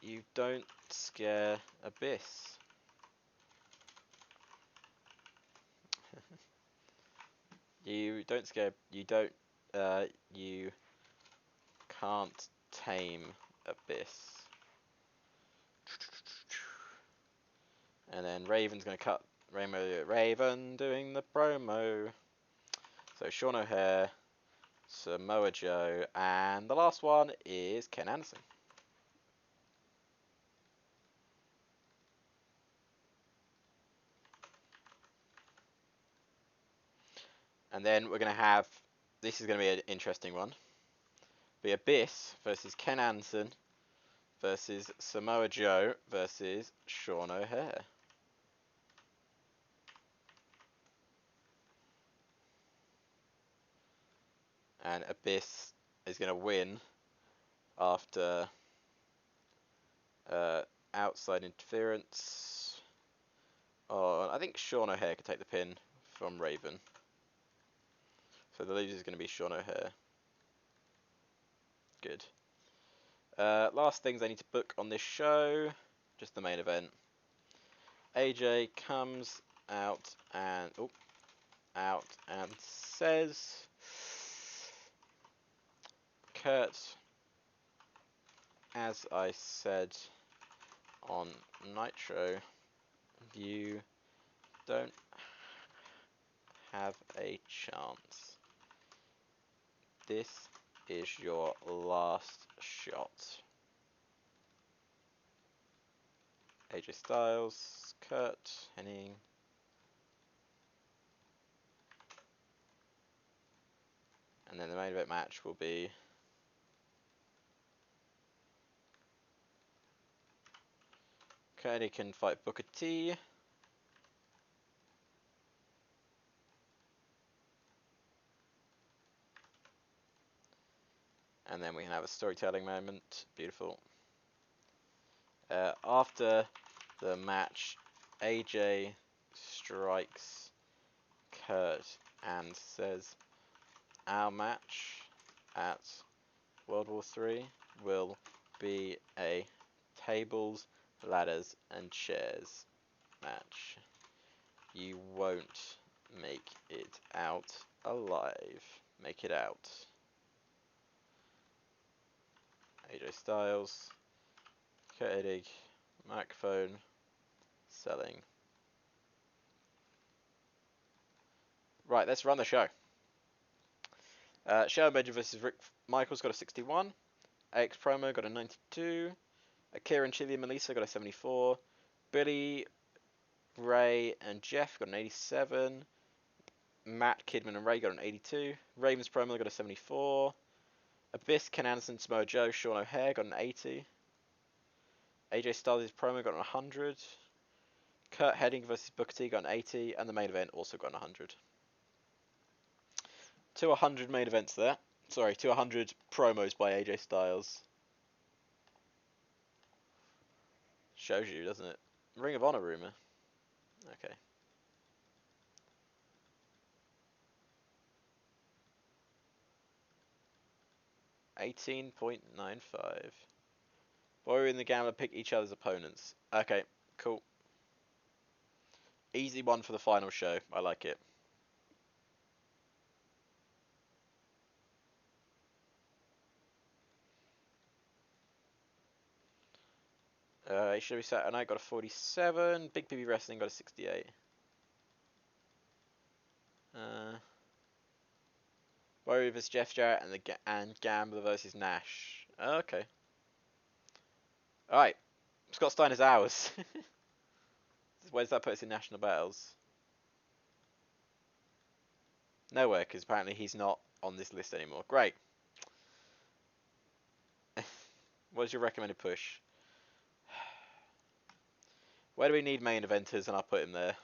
You don't scare Abyss. You don't scare. You don't. You can't tame Abyss. And then Raven's gonna cut Raven doing the promo. So Sean O'Hare, Samoa Joe, and the last one is Ken Anderson. And then we're gonna have, this is gonna be an interesting one. Be Abyss versus Ken Anderson versus Samoa Joe versus Sean O'Hare. And Abyss is going to win after outside interference. Oh, I think Sean O'Hare could take the pin from Raven. So the loser is going to be Sean O'Hare. Good. Last things I need to book on this show. Just the main event. AJ comes out and says, Kurt, as I said on Nitro, you don't have a chance. This is your last shot. AJ Styles, Kurt Hennig. And then the main event match will be Kurt Hennig can fight Booker T. And then we can have a storytelling moment. Beautiful. After the match, AJ strikes Kurt and says, our match at World War III will be a tables, ladders, and chairs match. You won't make it out alive. Make it out. AJ Styles, Kurt Hennig, microphone, selling. Right, let's run the show. Shadow Major versus Rick Michaels got a 61. AX Promo got a 92. Akira and Chili and Melissa got a 74. Billy, Ray, and Jeff got an 87. Matt, Kidman, and Ray got an 82. Ravens Promo got a 74. Abyss, Ken Anderson, Samoa Joe, Sean O'Hare got an 80. AJ Styles' promo got an 100. Kurt Hennig versus Booker T got an 80. And the main event also got an 100. To 100 main events there. Sorry, to 100 promos by AJ Styles. Shows you, doesn't it? Ring of Honor rumor. Okay. $18.95. Boyer and the Gambler pick each other's opponents. Okay, cool. Easy one for the final show. I like it. Should we Saturday Night got a 47. Big PPV Wrestling got a 68. Warrior vs Jeff Jarrett and Gambler versus Nash. Okay. Alright. Scott Steiner's ours. Where does that put us in national battles? Nowhere, because apparently he's not on this list anymore. Great. What's your recommended push? Where do we need main eventers? And I'll put him there.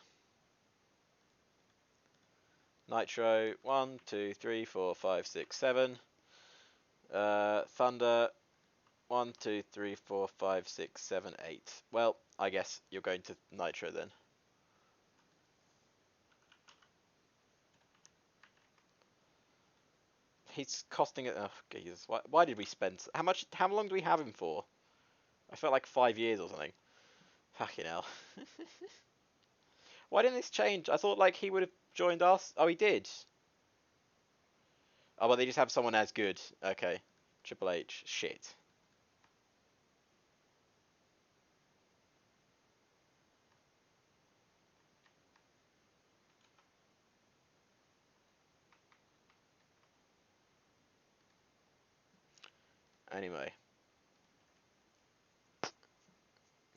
Nitro. 1, 2, 3, 4, 5, 6, 7. Thunder. 1, 2, 3, 4, 5, 6, 7, 8. Well, I guess you're going to Nitro then. He's costing it. Oh, Jesus. Why did we spend? How much? How long do we have him for? I felt like 5 years or something. Fucking hell. Why didn't this change? I thought like he would have joined us. Oh, he did. Oh, but they just have someone as good. Okay. Triple H. Shit. Anyway.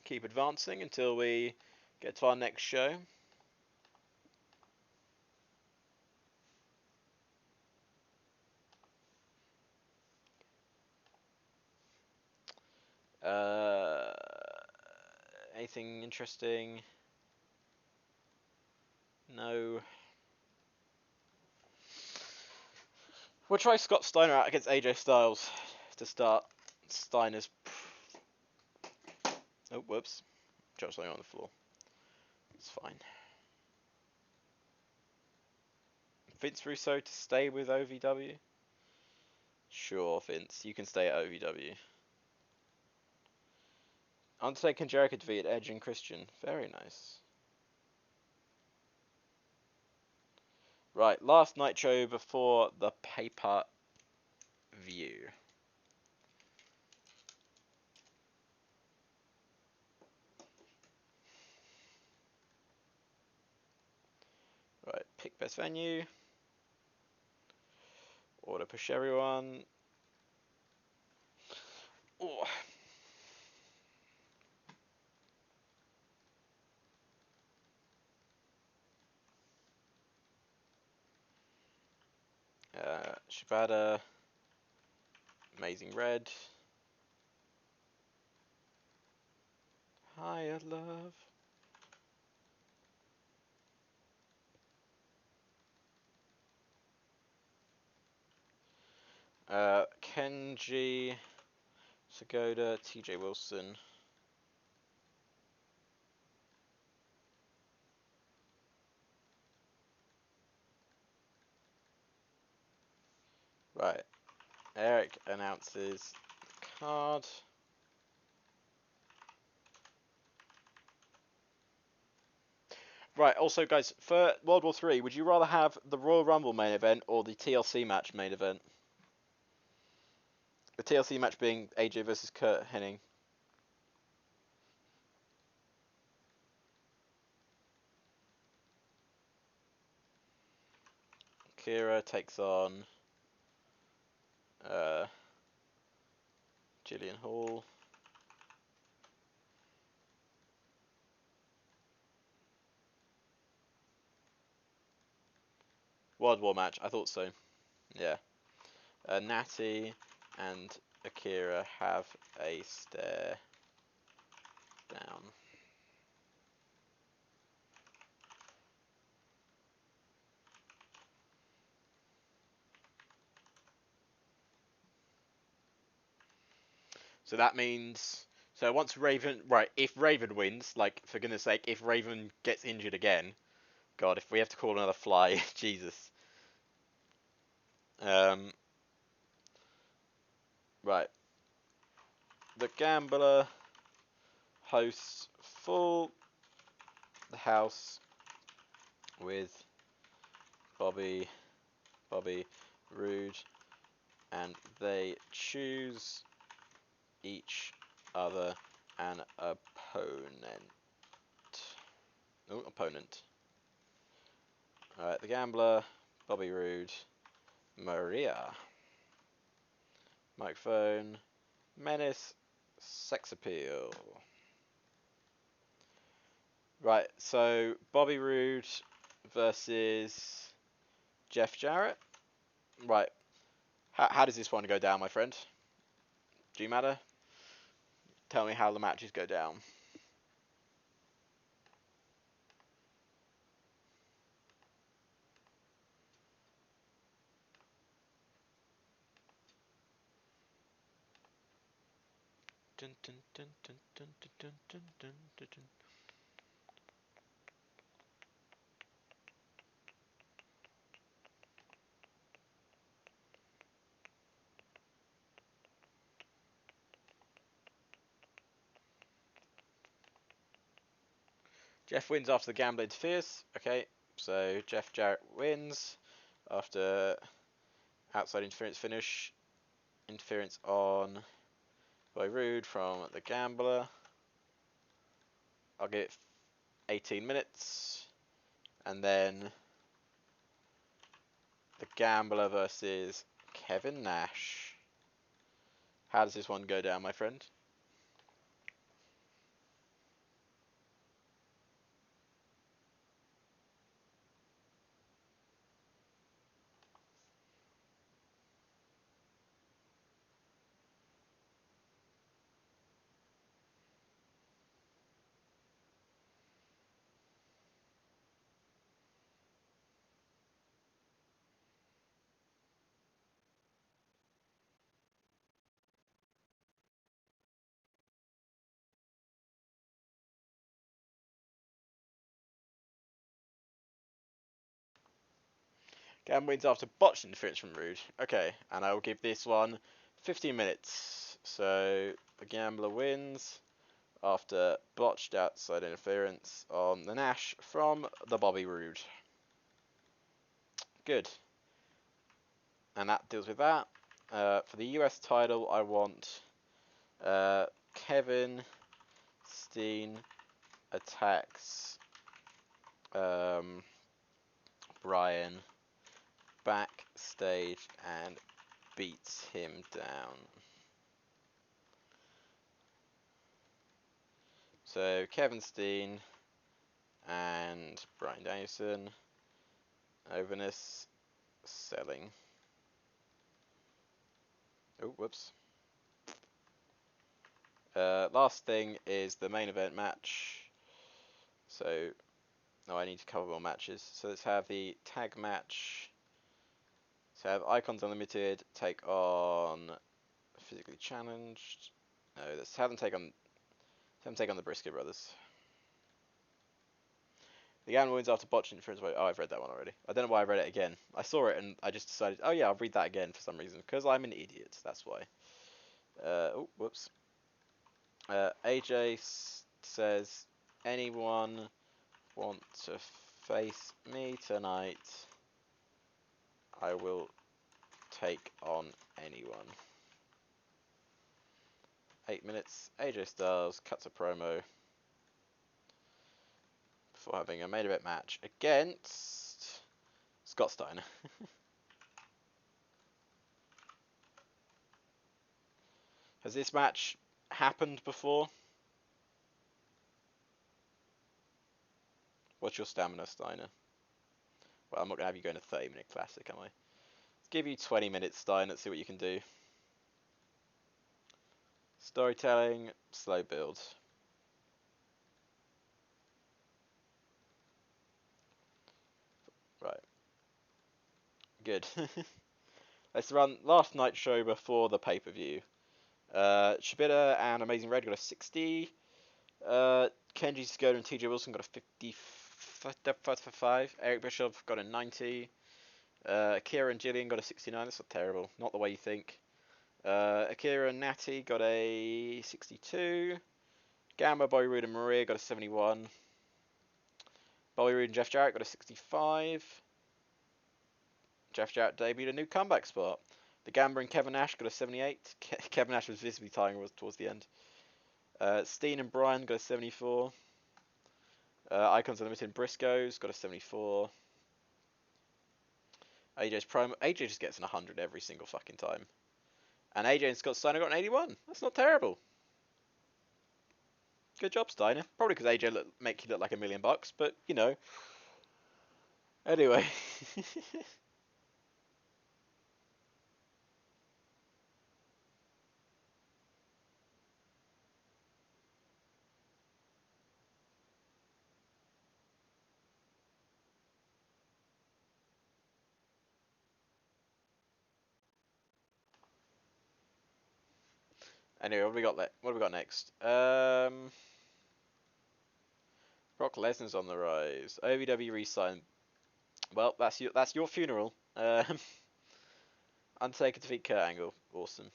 Keep advancing until we get to our next show. Anything interesting? No. We'll try Scott Steiner out against AJ Styles to start. Steiner's. Oh, whoops. Dropped something on the floor. It's fine. Vince Russo to stay with OVW? Sure, Vince. You can stay at OVW. Undertaker and Jericho defeated Edge and Christian. Very nice. Right, last Nitro before the pay-per-view. Right, pick best venue. Order push everyone. Oh. Shibata. Amazing Red. Higher Love. Kenji. Sagoda. TJ Wilson. Right. Eric announces the card. Right, also guys, for World War 3, would you rather have the Royal Rumble main event or the TLC match main event? The TLC match being AJ versus Kurt Hennig. Kira takes on Gillian Hall. World War match. I thought so. Yeah. Natty and Akira have a stare down. So that means, so once Raven, right, if Raven wins, like, for goodness sake, if Raven gets injured again, God, if we have to call another fly, Jesus. Right. The Gambler hosts full house with Bobby Roode, and they choose each other an opponent. Oh, opponent. Alright, the Gambler, Bobby Roode, Maria. Microphone, Menace, Sex Appeal. Right, so Bobby Roode versus Jeff Jarrett. Right, how does this one go down, my friend? Do you matter? Tell me how the matches go down. Dun, dun, dun, dun, dun, dun, dun, dun, dun, dun. Jeff wins after the Gambler interferes. Okay, so Jeff Jarrett wins after outside interference finish. Interference on by Rude from the Gambler. I'll give it 18 minutes. And then the Gambler versus Kevin Nash. How does this one go down, my friend? Gambler wins after botched interference from Rude. Okay, and I will give this one 15 minutes. So the Gambler wins after botched outside interference on the Nash from the Bobby Roode. Good. And that deals with that. For the US title, I want Kevin Steen attacks Brian backstage and beats him down. So Kevin Steen and Brian Danielson, overness, selling. Oh, whoops. Last thing is the main event match. So, no, I need to cover more matches. So let's have the tag match. So have Icons Unlimited take on Physically Challenged. No, let's have them take on the Briscoe Brothers. The Gambler wins after botched interference. Oh, I've read that one already. I don't know why I read it again. I saw it and I just decided, oh yeah, I'll read that again for some reason. Because I'm an idiot, that's why. Oh, whoops. AJ says, anyone want to face me tonight? I will take on anyone. 8 minutes. AJ Styles cuts a promo before having a main event match against Scott Steiner. Has this match happened before? What's your stamina, Steiner? Well, I'm not going to have you go in a 30-minute classic, am I? Let's give you 20 minutes, Steiner. Let's see what you can do. Storytelling, slow build. Right. Good. Let's run last night's show before the pay-per-view. Shibita and Amazing Red got a 60. Kenji Skoda and TJ Wilson got a 55. Eric Bischoff got a 90. Akira and Jillian got a 69. That's not terrible. Not the way you think. Akira and Natty got a 62. Gamma, Bobby Roode and Maria got a 71. Bobby Roode and Jeff Jarrett got a 65. Jeff Jarrett debuted a new comeback spot. The Gamba and Kevin Nash got a 78. Kevin Nash was visibly tiring towards the end. Steen and Bryan got a 74. Icons Unlimited Briscoes got a 74. AJ's Prime. AJ just gets an 100 every single fucking time. And AJ and Scott Steiner got an 81. That's not terrible. Good job, Steiner. Probably because AJ make you look like $1 million, but you know. Anyway. Anyway, what have we got next? Brock Lesnar's on the rise. OVW re-sign. Well, that's your funeral. Undertaker defeat Kurt Angle. Awesome.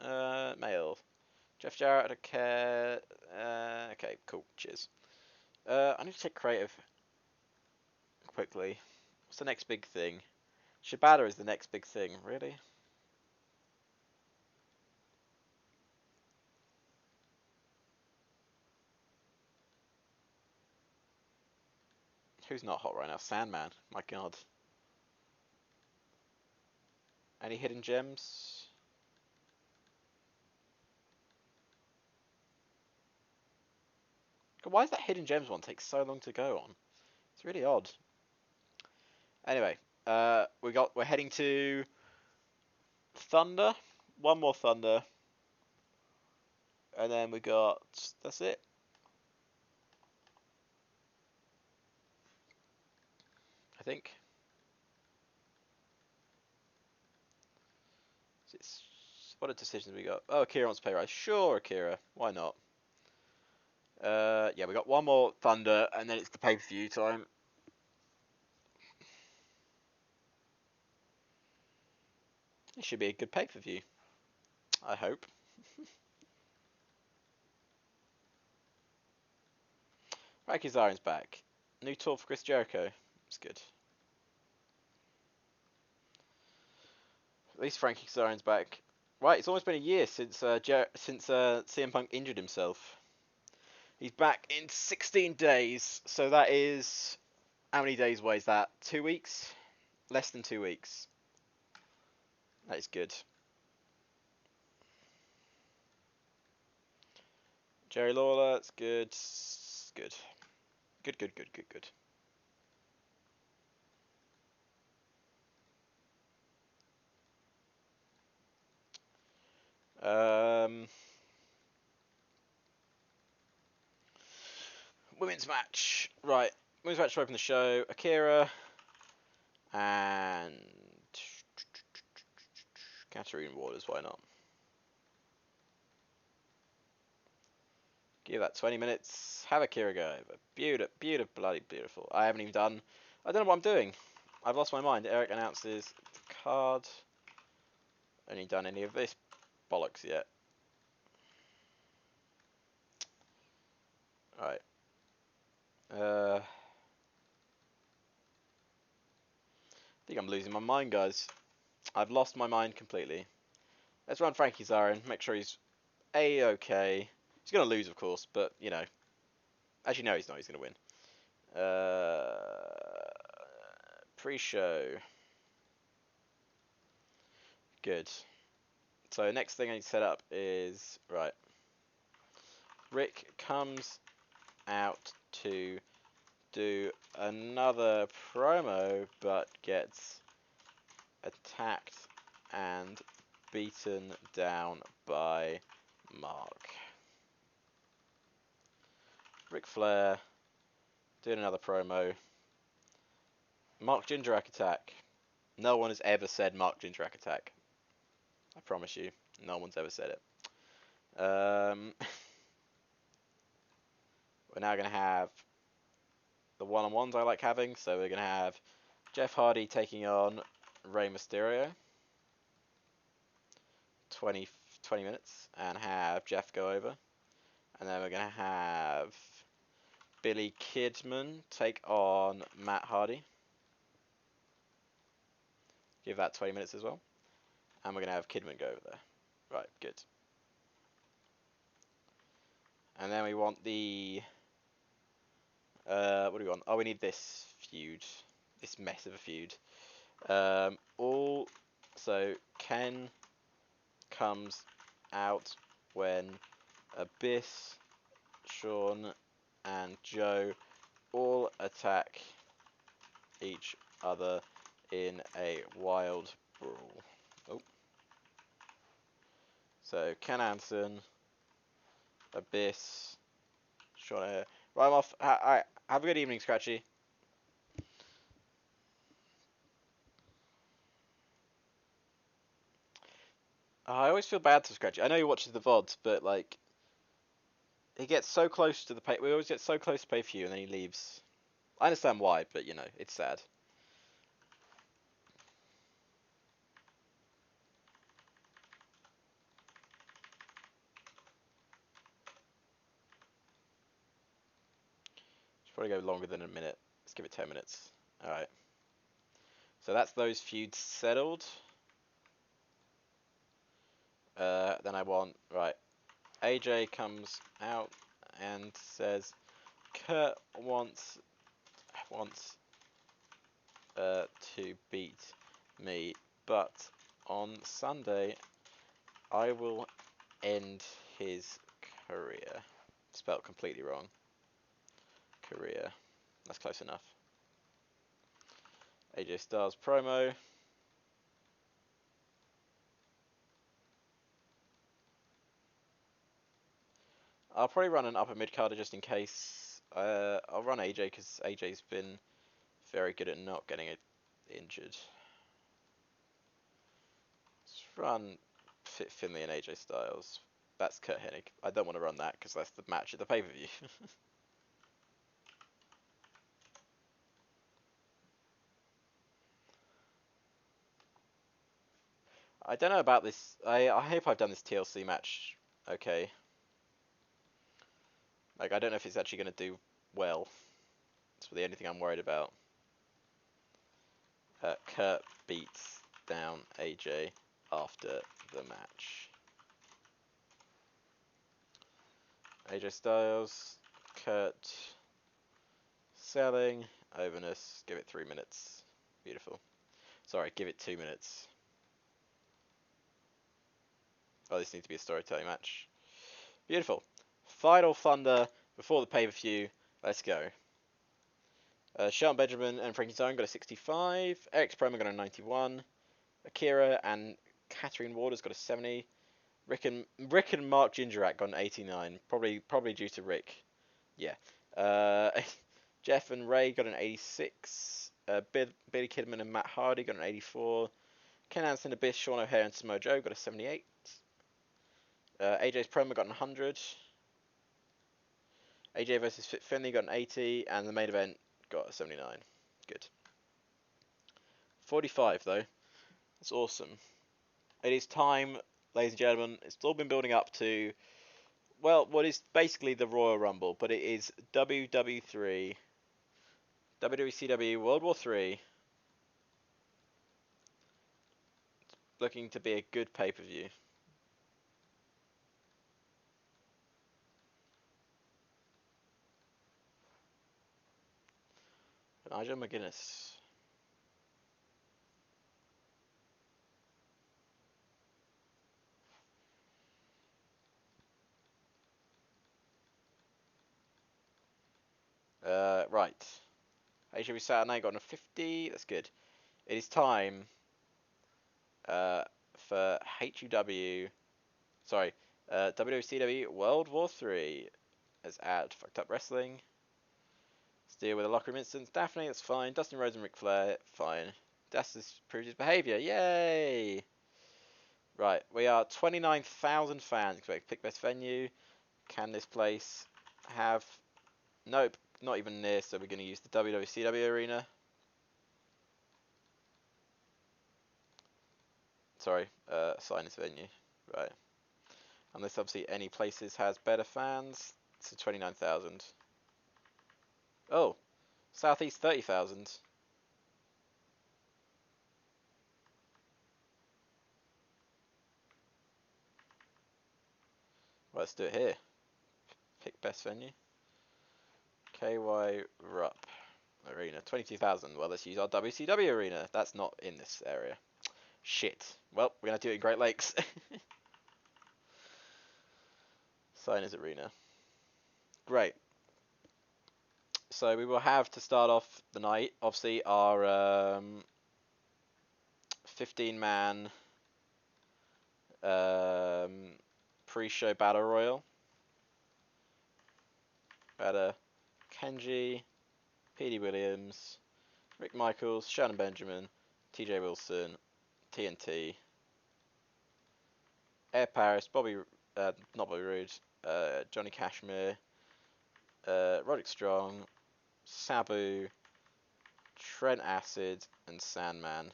Male. Jeff Jarrett at a care. Okay, cool. Cheers. I need to check creative quickly. What's the next big thing? Shibata is the next big thing. Really? Who's not hot right now? Sandman. My god. Any hidden gems? God, why does that hidden gems one take so long to go on? It's really odd. Anyway, we're heading to Thunder. One more Thunder. And then that's it. I think. What are decisions we got? Oh, Akira wants to pay rise. Sure, Akira. Why not? Yeah, we got one more Thunder, and then it's the pay-per-view time. It should be a good pay-per-view. I hope. Frankie Zarin's back. New tour for Chris Jericho. It's good. At least Frankie Zarin's back. Right, it's almost been a year since CM Punk injured himself. He's back in 16 days, so that is... How many days away is that? 2 weeks? Less than 2 weeks. That is good. Jerry Lawler, that's good. Good. Good. Women's match. Right. Women's match to open the show. Akira and Katarina Waters, why not? Give that 20 minutes. Have Akira go over. Beautiful, bloody beautiful. I haven't even done... I don't know what I'm doing. I've lost my mind. Eric announces the card. Only done any of this bollocks yet. Right. I think I'm losing my mind, guys. I've lost my mind completely. Let's run Frankie Zarin. Make sure he's A-okay. He's going to lose, of course, but, you know. Actually, no, he's not. He's going to win. Pre-show. Good. So next thing I need to set up is, right, Rick comes out to do another promo, but gets attacked and beaten down by Mark. Ric Flair doing another promo. Mark Jindrak attack. No one has ever said Mark Jindrak attack. I promise you, no one's ever said it. We're now going to have the one-on-ones I like having. So we're going to have Jeff Hardy taking on Rey Mysterio. 20 minutes, and have Jeff go over. And then we're going to have Billy Kidman take on Matt Hardy. Give that 20 minutes as well. And we're going to have Kidman go over there. Right, good. And then we want the... what do we want? Oh, we need this feud. This mess of a feud. So, Ken comes out when Abyss, Shawn, and Joe all attack each other in a wild brawl. Oh. So, Ken Anderson, Abyss, Shawn. Right, I'm off. Alright, have a good evening, Scratchy. I always feel bad for Scratchy. I know he watches the VODs, but like, he gets so close to the pay. We always get so close to pay-per-view, and then he leaves. I understand why, but you know, it's sad. Should probably go longer than a minute. Let's give it 10 minutes. All right. So that's those feuds settled. Then I want right. AJ comes out and says Kurt wants to beat me, but on Sunday I will end his career. Spelt completely wrong. Career. That's close enough. AJ Styles promo. I'll probably run an upper mid carder just in case. I'll run AJ because AJ's been very good at not getting it injured. Let's run Finley and AJ Styles. That's Kurt Hennig. I don't want to run that because that's the match at the pay-per-view. I don't know about this. I hope I've done this TLC match okay. Like, I don't know if it's actually going to do well. That's the only thing I'm worried about. Kurt beats down AJ after the match. AJ Styles, Kurt, selling, overness, give it 3 minutes. Beautiful. Sorry, give it 2 minutes. Oh, this needs to be a storytelling match. Beautiful. Final Thunder before the pay-per-view. Let's go. Shelton Benjamin and Frankie Stone got a 65. Eric Promo got a 91. Akira and Catherine Warders got a 70. Rick and Mark Gingerak got an 89. Probably due to Rick. Yeah. Jeff and Ray got an 86. Billy Kidman and Matt Hardy got an 84. Ken Anderson, Abyss, Sean O'Haire, and Samoa Joe got a 78. AJ's promo got an 100. AJ versus Finley got an 80, and the main event got a 79. Good. 45 though. That's awesome. It is time, ladies and gentlemen. It's all been building up to, well, what is basically the Royal Rumble, but it is WW3, WWCW World War 3, looking to be a good pay-per-view. Nigel McGuinness. Right. HW Saturday got a 50. That's good. It is time for HUW. Sorry, WWCW World War 3. Let's add Fucked Up Wrestling. Let's deal with the locker room incidents. Daphne, that's fine. Dustin Rhodes and Ric Flair, fine. Dustin proved his behaviour. Yay! Right, we are 29,000 fans. Expect pick best venue. Can this place have... Nope, not even near, so we're going to use the WWCW arena. Sorry, assign this venue. Right. Unless obviously any places has better fans. So 29,000. Oh, Southeast 30,000. Well, let's do it here. Pick best venue. KY Rupp Arena. 22,000. Well, let's use our WCW arena. That's not in this area. Shit. Well, we're going to do it in Great Lakes. Sign as arena. Great. So we will have to start off the night. Obviously, our 15-man pre-show battle royal. Better Kenji, P.D. Williams, Rick Michaels, Shannon Benjamin, T.J. Wilson, TNT, Air Paris, not Bobby Roode, Johnny Cashmere, Roderick Strong, Sabu, Trent Acid, and Sandman.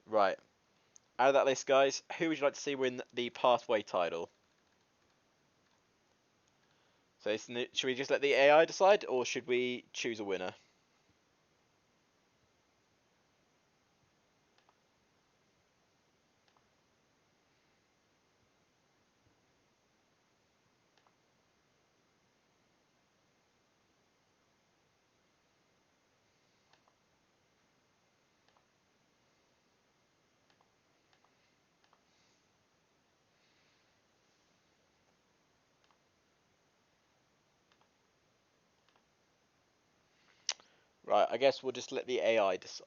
Right. Out of that list, guys, who would you like to see win the Pathway title? So, should we just let the AI decide, or should we choose a winner? Right, I guess we'll just let the AI decide.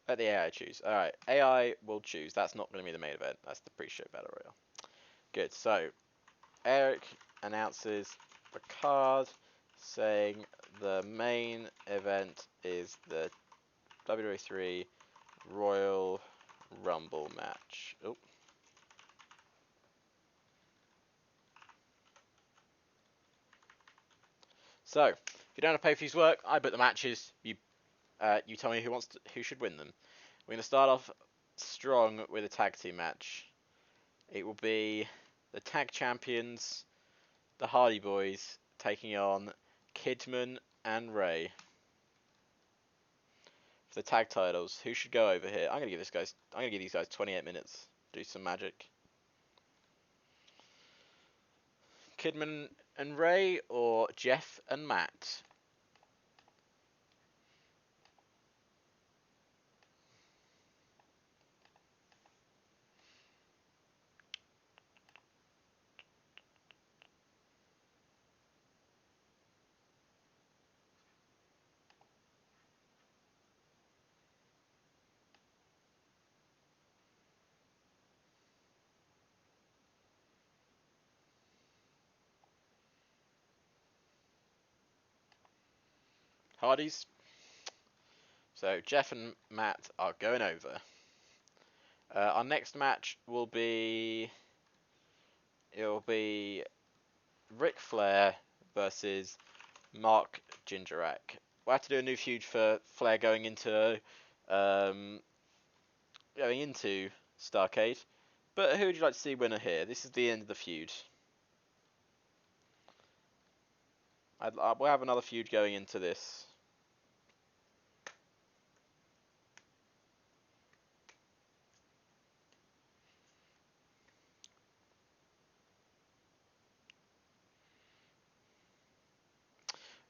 Let the AI choose. Alright, AI will choose. That's not going to be the main event. That's the pre-show battle royal. Good, so Eric announces the card saying the main event is the WWE Royal Rumble match. Oh. So, if you don't have pay-per-views work, I book the matches. You tell me who should win them. We're going to start off strong with a tag team match. It will be the tag champions, the Hardy Boys, taking on Kidman and Ray for the tag titles. Who should go over here? I'm gonna give these guys 28 minutes. Do some magic. Kidman and Ray or Jeff and Matt? Hardys. So Jeff and Matt are going over. Our next match will be Ric Flair versus Mark Gingerak. We'll have to do a new feud for Flair um, going into Starcade. But who would you like to see winner here? This is the end of the feud. We'll have another feud going into this.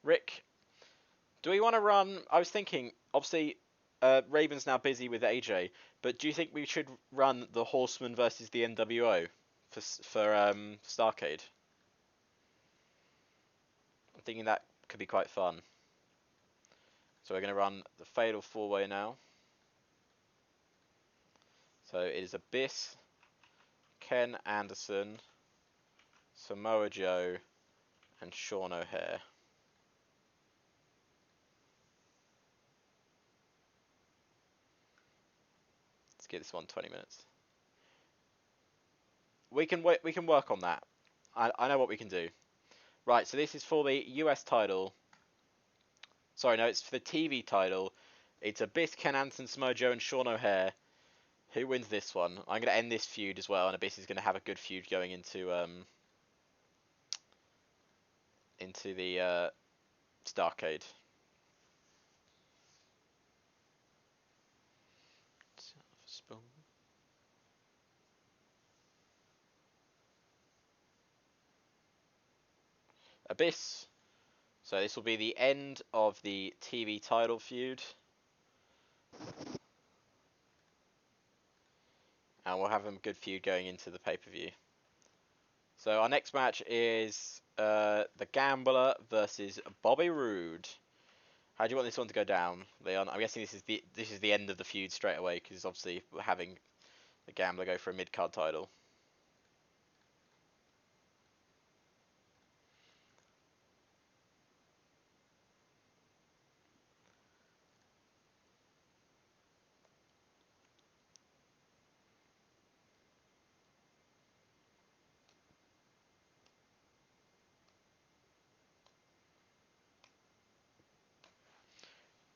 Rick, do we want to run? I was thinking, obviously, Raven's now busy with AJ, but do you think we should run the Horsemen versus the NWO for Starcade? thinking that could be quite fun. So we're going to run the Fatal 4-Way now. So it is Abyss, Ken Anderson, Samoa Joe, and Sean O'Haire. Let's give this one 20 minutes. We can work on that. I know what we can do. Right, so this is for the US title. Sorry, no, it's for the TV title. It's Abyss, Ken Anderson, Samoa Joe, and Sean O'Haire. Who wins this one? I'm going to end this feud as well, and Abyss is going to have a good feud going into the Starcade. Abyss. So this will be the end of the TV title feud. And we'll have a good feud going into the pay-per-view. So our next match is the Gambler versus Bobby Roode. How do you want this one to go down, Leon? I'm guessing this is the end of the feud straight away, because obviously we're having the Gambler go for a mid-card title.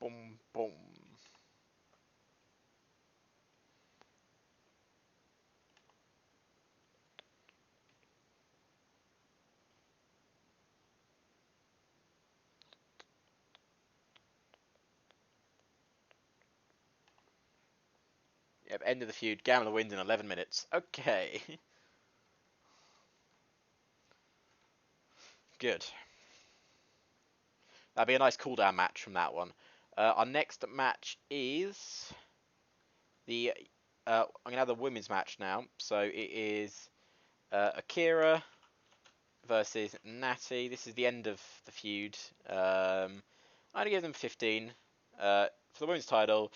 Boom, boom. Yep, end of the feud. Gambler wins in 11 minutes. Okay. Good. That'd be a nice cool-down match from that one. Our next match is the... I'm going to have the women's match now. So it is Akira versus Natty. This is the end of the feud. I'm going to give them 15. For the women's title,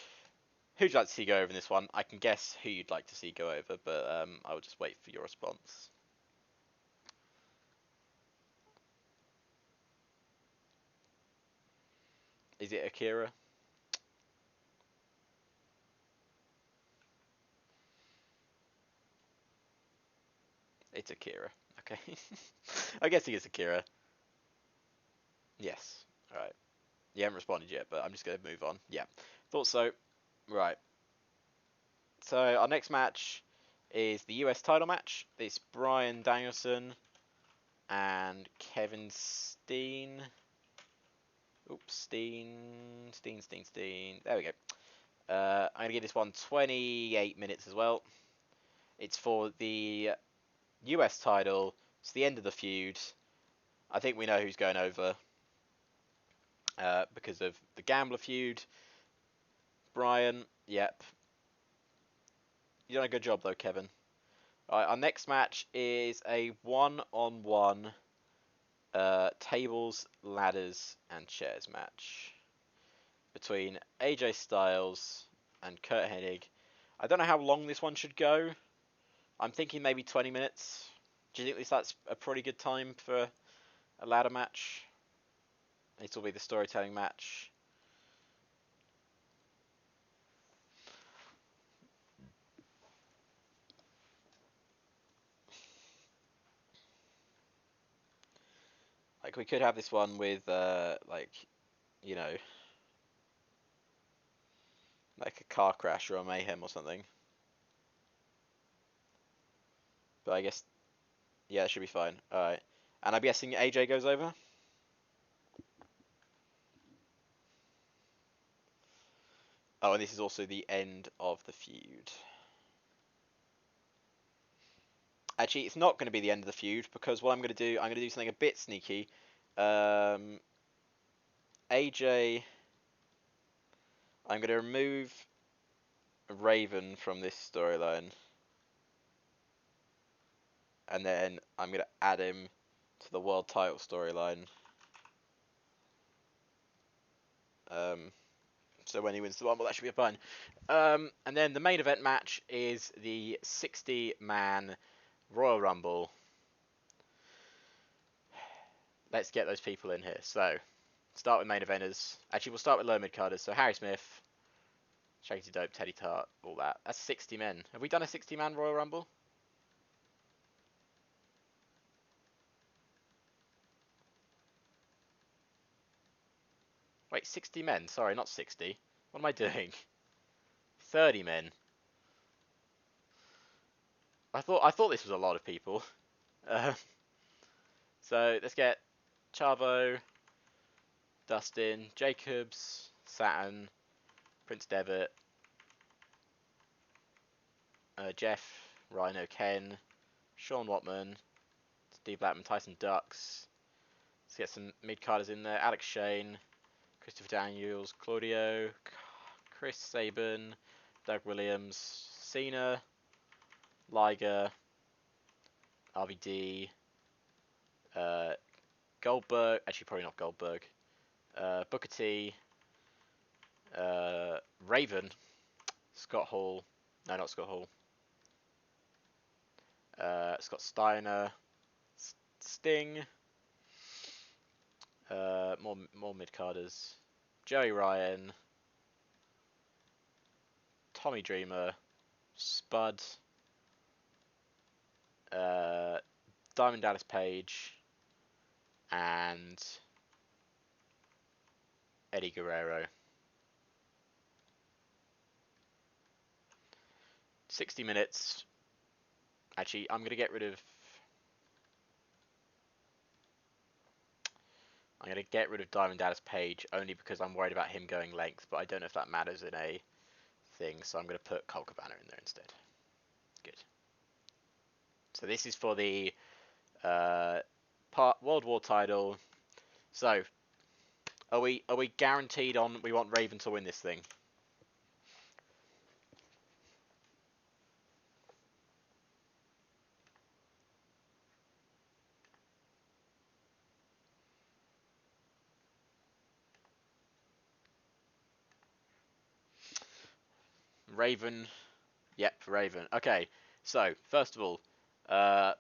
who'd you like to see go over in this one? I can guess who you'd like to see go over, but I'll just wait for your response. Is it Akira? It's Akira. Okay. I guess he is Akira. Yes. Alright. You haven't responded yet, but I'm just going to move on. Yeah. Thought so. Right. So our next match is the US title match. It's Bryan Danielson and Kevin Steen. Oops, Steen. There we go. I'm going to give this one 28 minutes as well. It's for the US title. It's the end of the feud. I think we know who's going over because of the Gambler feud. Bryan, yep. You done a good job though, Kevin. Alright, our next match is a one-on-one tables, ladders, and chairs match between AJ Styles and Kurt Hennig. I don't know how long this one should go. I'm thinking maybe 20 minutes. Do you think that's a pretty good time for a ladder match? This will be the storytelling match. Like, we could have this one with, like, you know, like a car crash or a mayhem or something. But I guess, yeah, it should be fine. Alright. And I'm guessing AJ goes over? Oh, and this is also the end of the feud. Actually, it's not going to be the end of the feud, because what I'm going to do, something a bit sneaky. AJ, I'm going to remove Raven from this storyline, and then I'm going to add him to the world title storyline. So when he wins the Rumble, that should be fine. And then the main event match is the 60-man Royal Rumble. Let's get those people in here. So, start with main eventers. Actually, we'll start with low mid-carders. So Harry Smith, Shaggy Dope, Teddy Tart, all that. That's 60 men. Have we done a 60-man Royal Rumble? Wait, 60 men. Sorry, not 60. What am I doing? 30 men. I thought this was a lot of people. Uh, so let's get Chavo, Dustin, Jacobs, Saturn, Prince Devitt, Jeff, Rhino, Ken, Sean Watman, Steve Blackman, Tyson Ducks. Let's get some mid-carders in there. Alex Shane, Christopher Daniels, Claudio, Chris Sabin, Doug Williams, Cena, Liger, RVD, Goldberg. Actually, probably not Goldberg. Booker T, Raven, Scott Hall. No, not Scott Hall. Scott Steiner, Sting. More mid carders. Joey Ryan, Tommy Dreamer, Spud, Diamond Dallas Page, and Eddie Guerrero. 60 minutes. Actually, I'm gonna get rid of Diamond Dallas Page only because I'm worried about him going length, but I don't know if that matters in a thing, so I'm gonna put Colt Cabana in there instead. Good. So this is for the World War title. So are we guaranteed on we want Raven to win this thing? Raven. Yep, Raven. Okay. So first of all,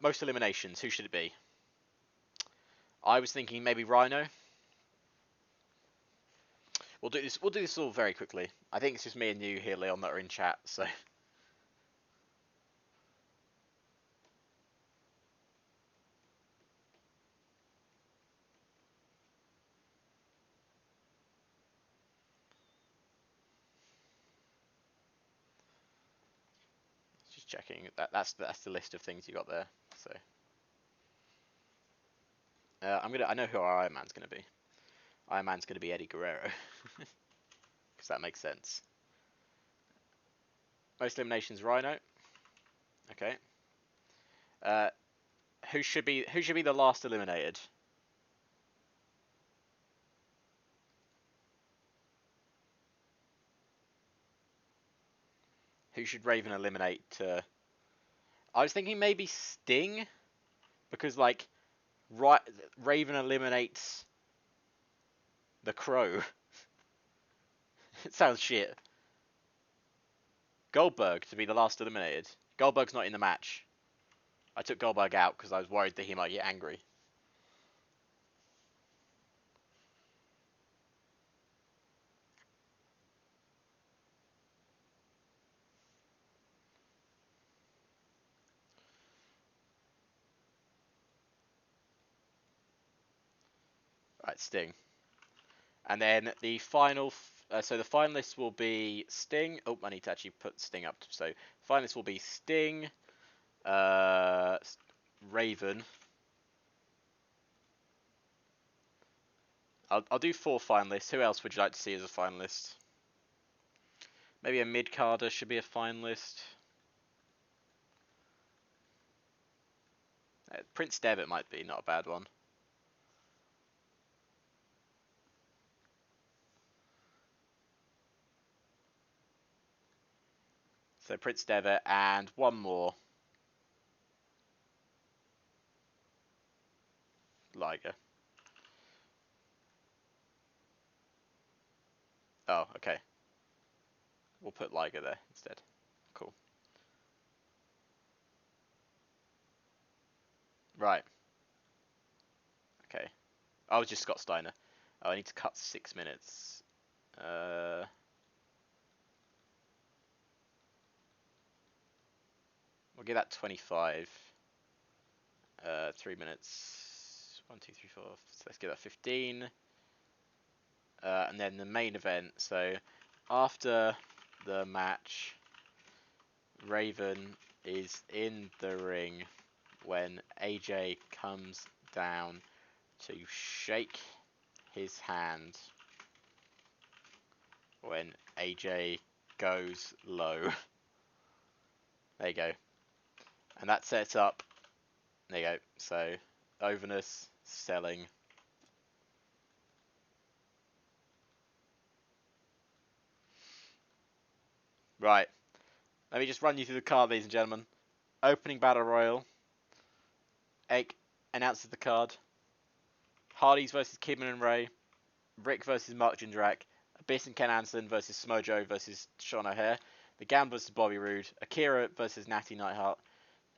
most eliminations. Who should it be? I was thinking maybe Rhino. We'll do this. We'll do this all very quickly. I think it's just me and you here, Leon, that are in chat. So just checking. That's the list of things you got there. So I know who our Iron Man's gonna be. Iron Man's gonna be Eddie Guerrero, because that makes sense. Most eliminations, Rhino. Okay. Uh, who should be the last eliminated? Who should Raven eliminate? I was thinking maybe Sting, because like, Raven eliminates the Crow. It sounds shit. Goldberg to be the last eliminated. Goldberg's not in the match. I took Goldberg out because I was worried that he might get angry. Right, Sting. And then the final, so the finalists will be Sting. Oh, I need to actually put Sting up. So finalists will be Sting, Raven. I'll do 4 finalists. Who else would you like to see as a finalist? Maybe a mid-carder should be a finalist. Prince Devitt might be, not a bad one. So Prince Devitt and one more. Liger. Oh, okay. We'll put Liger there instead. Cool. Right. Okay. I was just Scott Steiner. Oh, I need to cut 6 minutes. We'll give that 25. 3 minutes. 1, 2, 3, 4. So let's give that 15. And then the main event. So after the match, Raven is in the ring when AJ comes down to shake his hand when AJ goes low. There you go. And that sets up. There you go. So, overness, selling. Right. Let me just run you through the card, ladies and gentlemen. Opening Battle Royal. Ake announces the card. Hardys versus Kidman and Ray. Rick versus Mark Jindrak. Abyss and Ken Anderson versus Smojo versus Sean O'Haire. The Gambler versus Bobby Roode. Akira versus Natty Neidhart.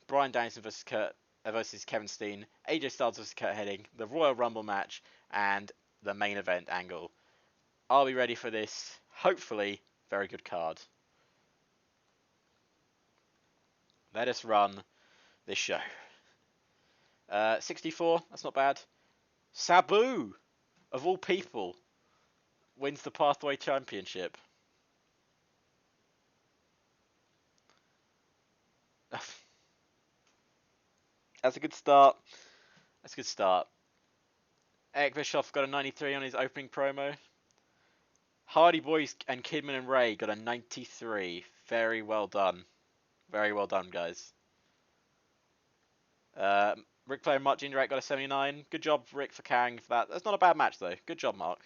Bryan Danielson versus Kevin Steen. AJ Styles versus Kurt Hennig. The Royal Rumble match. And the main event angle. I'll be ready for this. Hopefully, very good card. Let us run this show. 64, that's not bad. Sabu, of all people, wins the Pathway Championship. That's a good start. That's a good start. Eric Bischoff got a 93 on his opening promo. Hardy Boys and Kidman and Ray got a 93. Very well done. Very well done, guys. Ric Flair and Mark Jindrak got a 79. Good job, Rick, for carrying for that. That's not a bad match, though. Good job, Mark.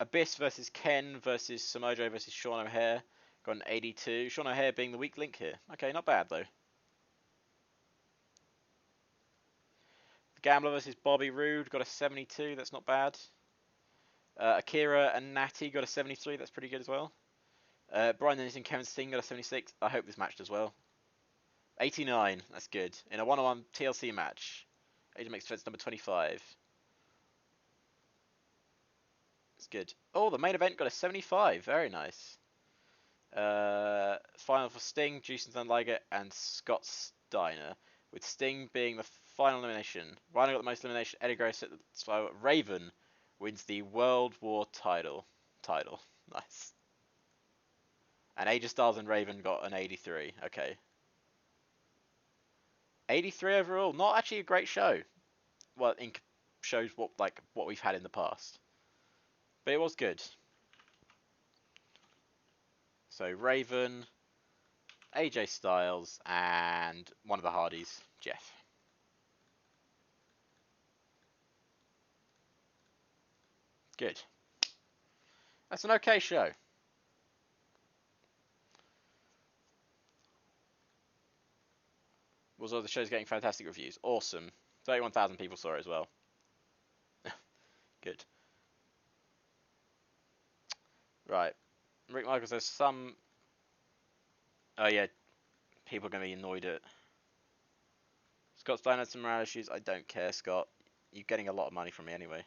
Abyss versus Ken versus Samojo versus Sean O'Haire got an 82. Sean O'Haire being the weak link here. Okay, not bad, though. The Gambler versus Bobby Roode got a 72. That's not bad. Akira and Natty got a 73. That's pretty good as well. Bryan Danielson and Kevin Steen got a 76. I hope this match does well. 89. That's good. In a one-on-one TLC match. AJ makes defense number 25. That's good. Oh, the main event got a 75. Very nice. Final for Sting, Jason Liger, and Scott Steiner. With Sting being the final elimination. Rhino got the most elimination. Eddie Guerrero, so Raven wins the World War title. Nice. And AJ Styles and Raven got an 83. Okay. 83 overall. Not actually a great show. Well, in shows what we've had in the past. But it was good. So Raven, AJ Styles, and one of the Hardys, Jeff. Good. That's an okay show. Was all the shows getting fantastic reviews? Awesome. 31,000 people saw it as well. Good. Right. Rick Michaels says some. Oh yeah, people are going to be annoyed at. Scott Steiner had some morale issues. I don't care, Scott. You're getting a lot of money from me anyway.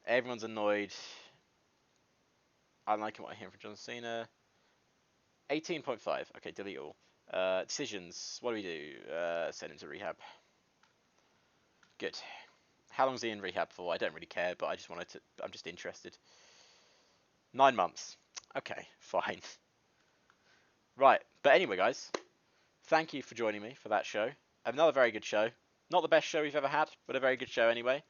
Everyone's annoyed. I'm liking what I hear from John Cena. 18.5. Okay, delete all. Decisions. What do we do? Send him to rehab. Good. How long is he in rehab for? I don't really care, but I just wanted to. I'm just interested. 9 months. Okay, fine. Right, but anyway, guys, thank you for joining me for that show. Another very good show. Not the best show we've ever had, but a very good show anyway.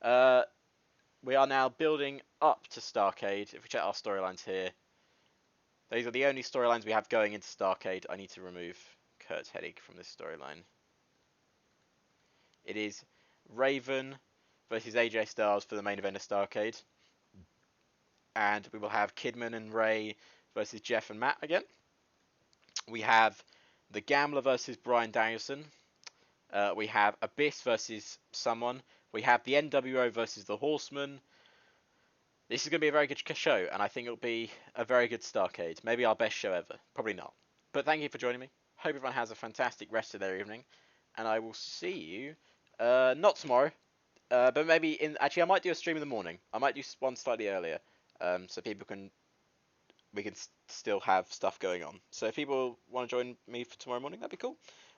We are now building up to Starrcade. If we check our storylines here, these are the only storylines we have going into Starrcade. I need to remove Kurt Hennig from this storyline. It is Raven versus AJ Styles for the main event of Starrcade. And we will have Kidman and Ray versus Jeff and Matt again. We have the Gambler versus Bryan Danielson. We have Abyss versus someone. We have the NWO versus the Horsemen. This is going to be a very good show, and I think it'll be a very good Starcade. Maybe our best show ever. Probably not. But thank you for joining me. Hope everyone has a fantastic rest of their evening, and I will see you, not tomorrow, but maybe in. Actually, I might do a stream in the morning. I might do one slightly earlier, so we can still have stuff going on. So if people want to join me for tomorrow morning, that'd be cool.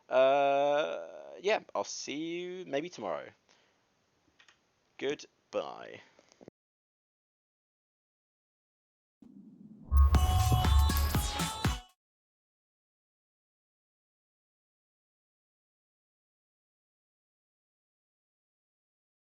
Yeah, I'll see you maybe tomorrow. Goodbye.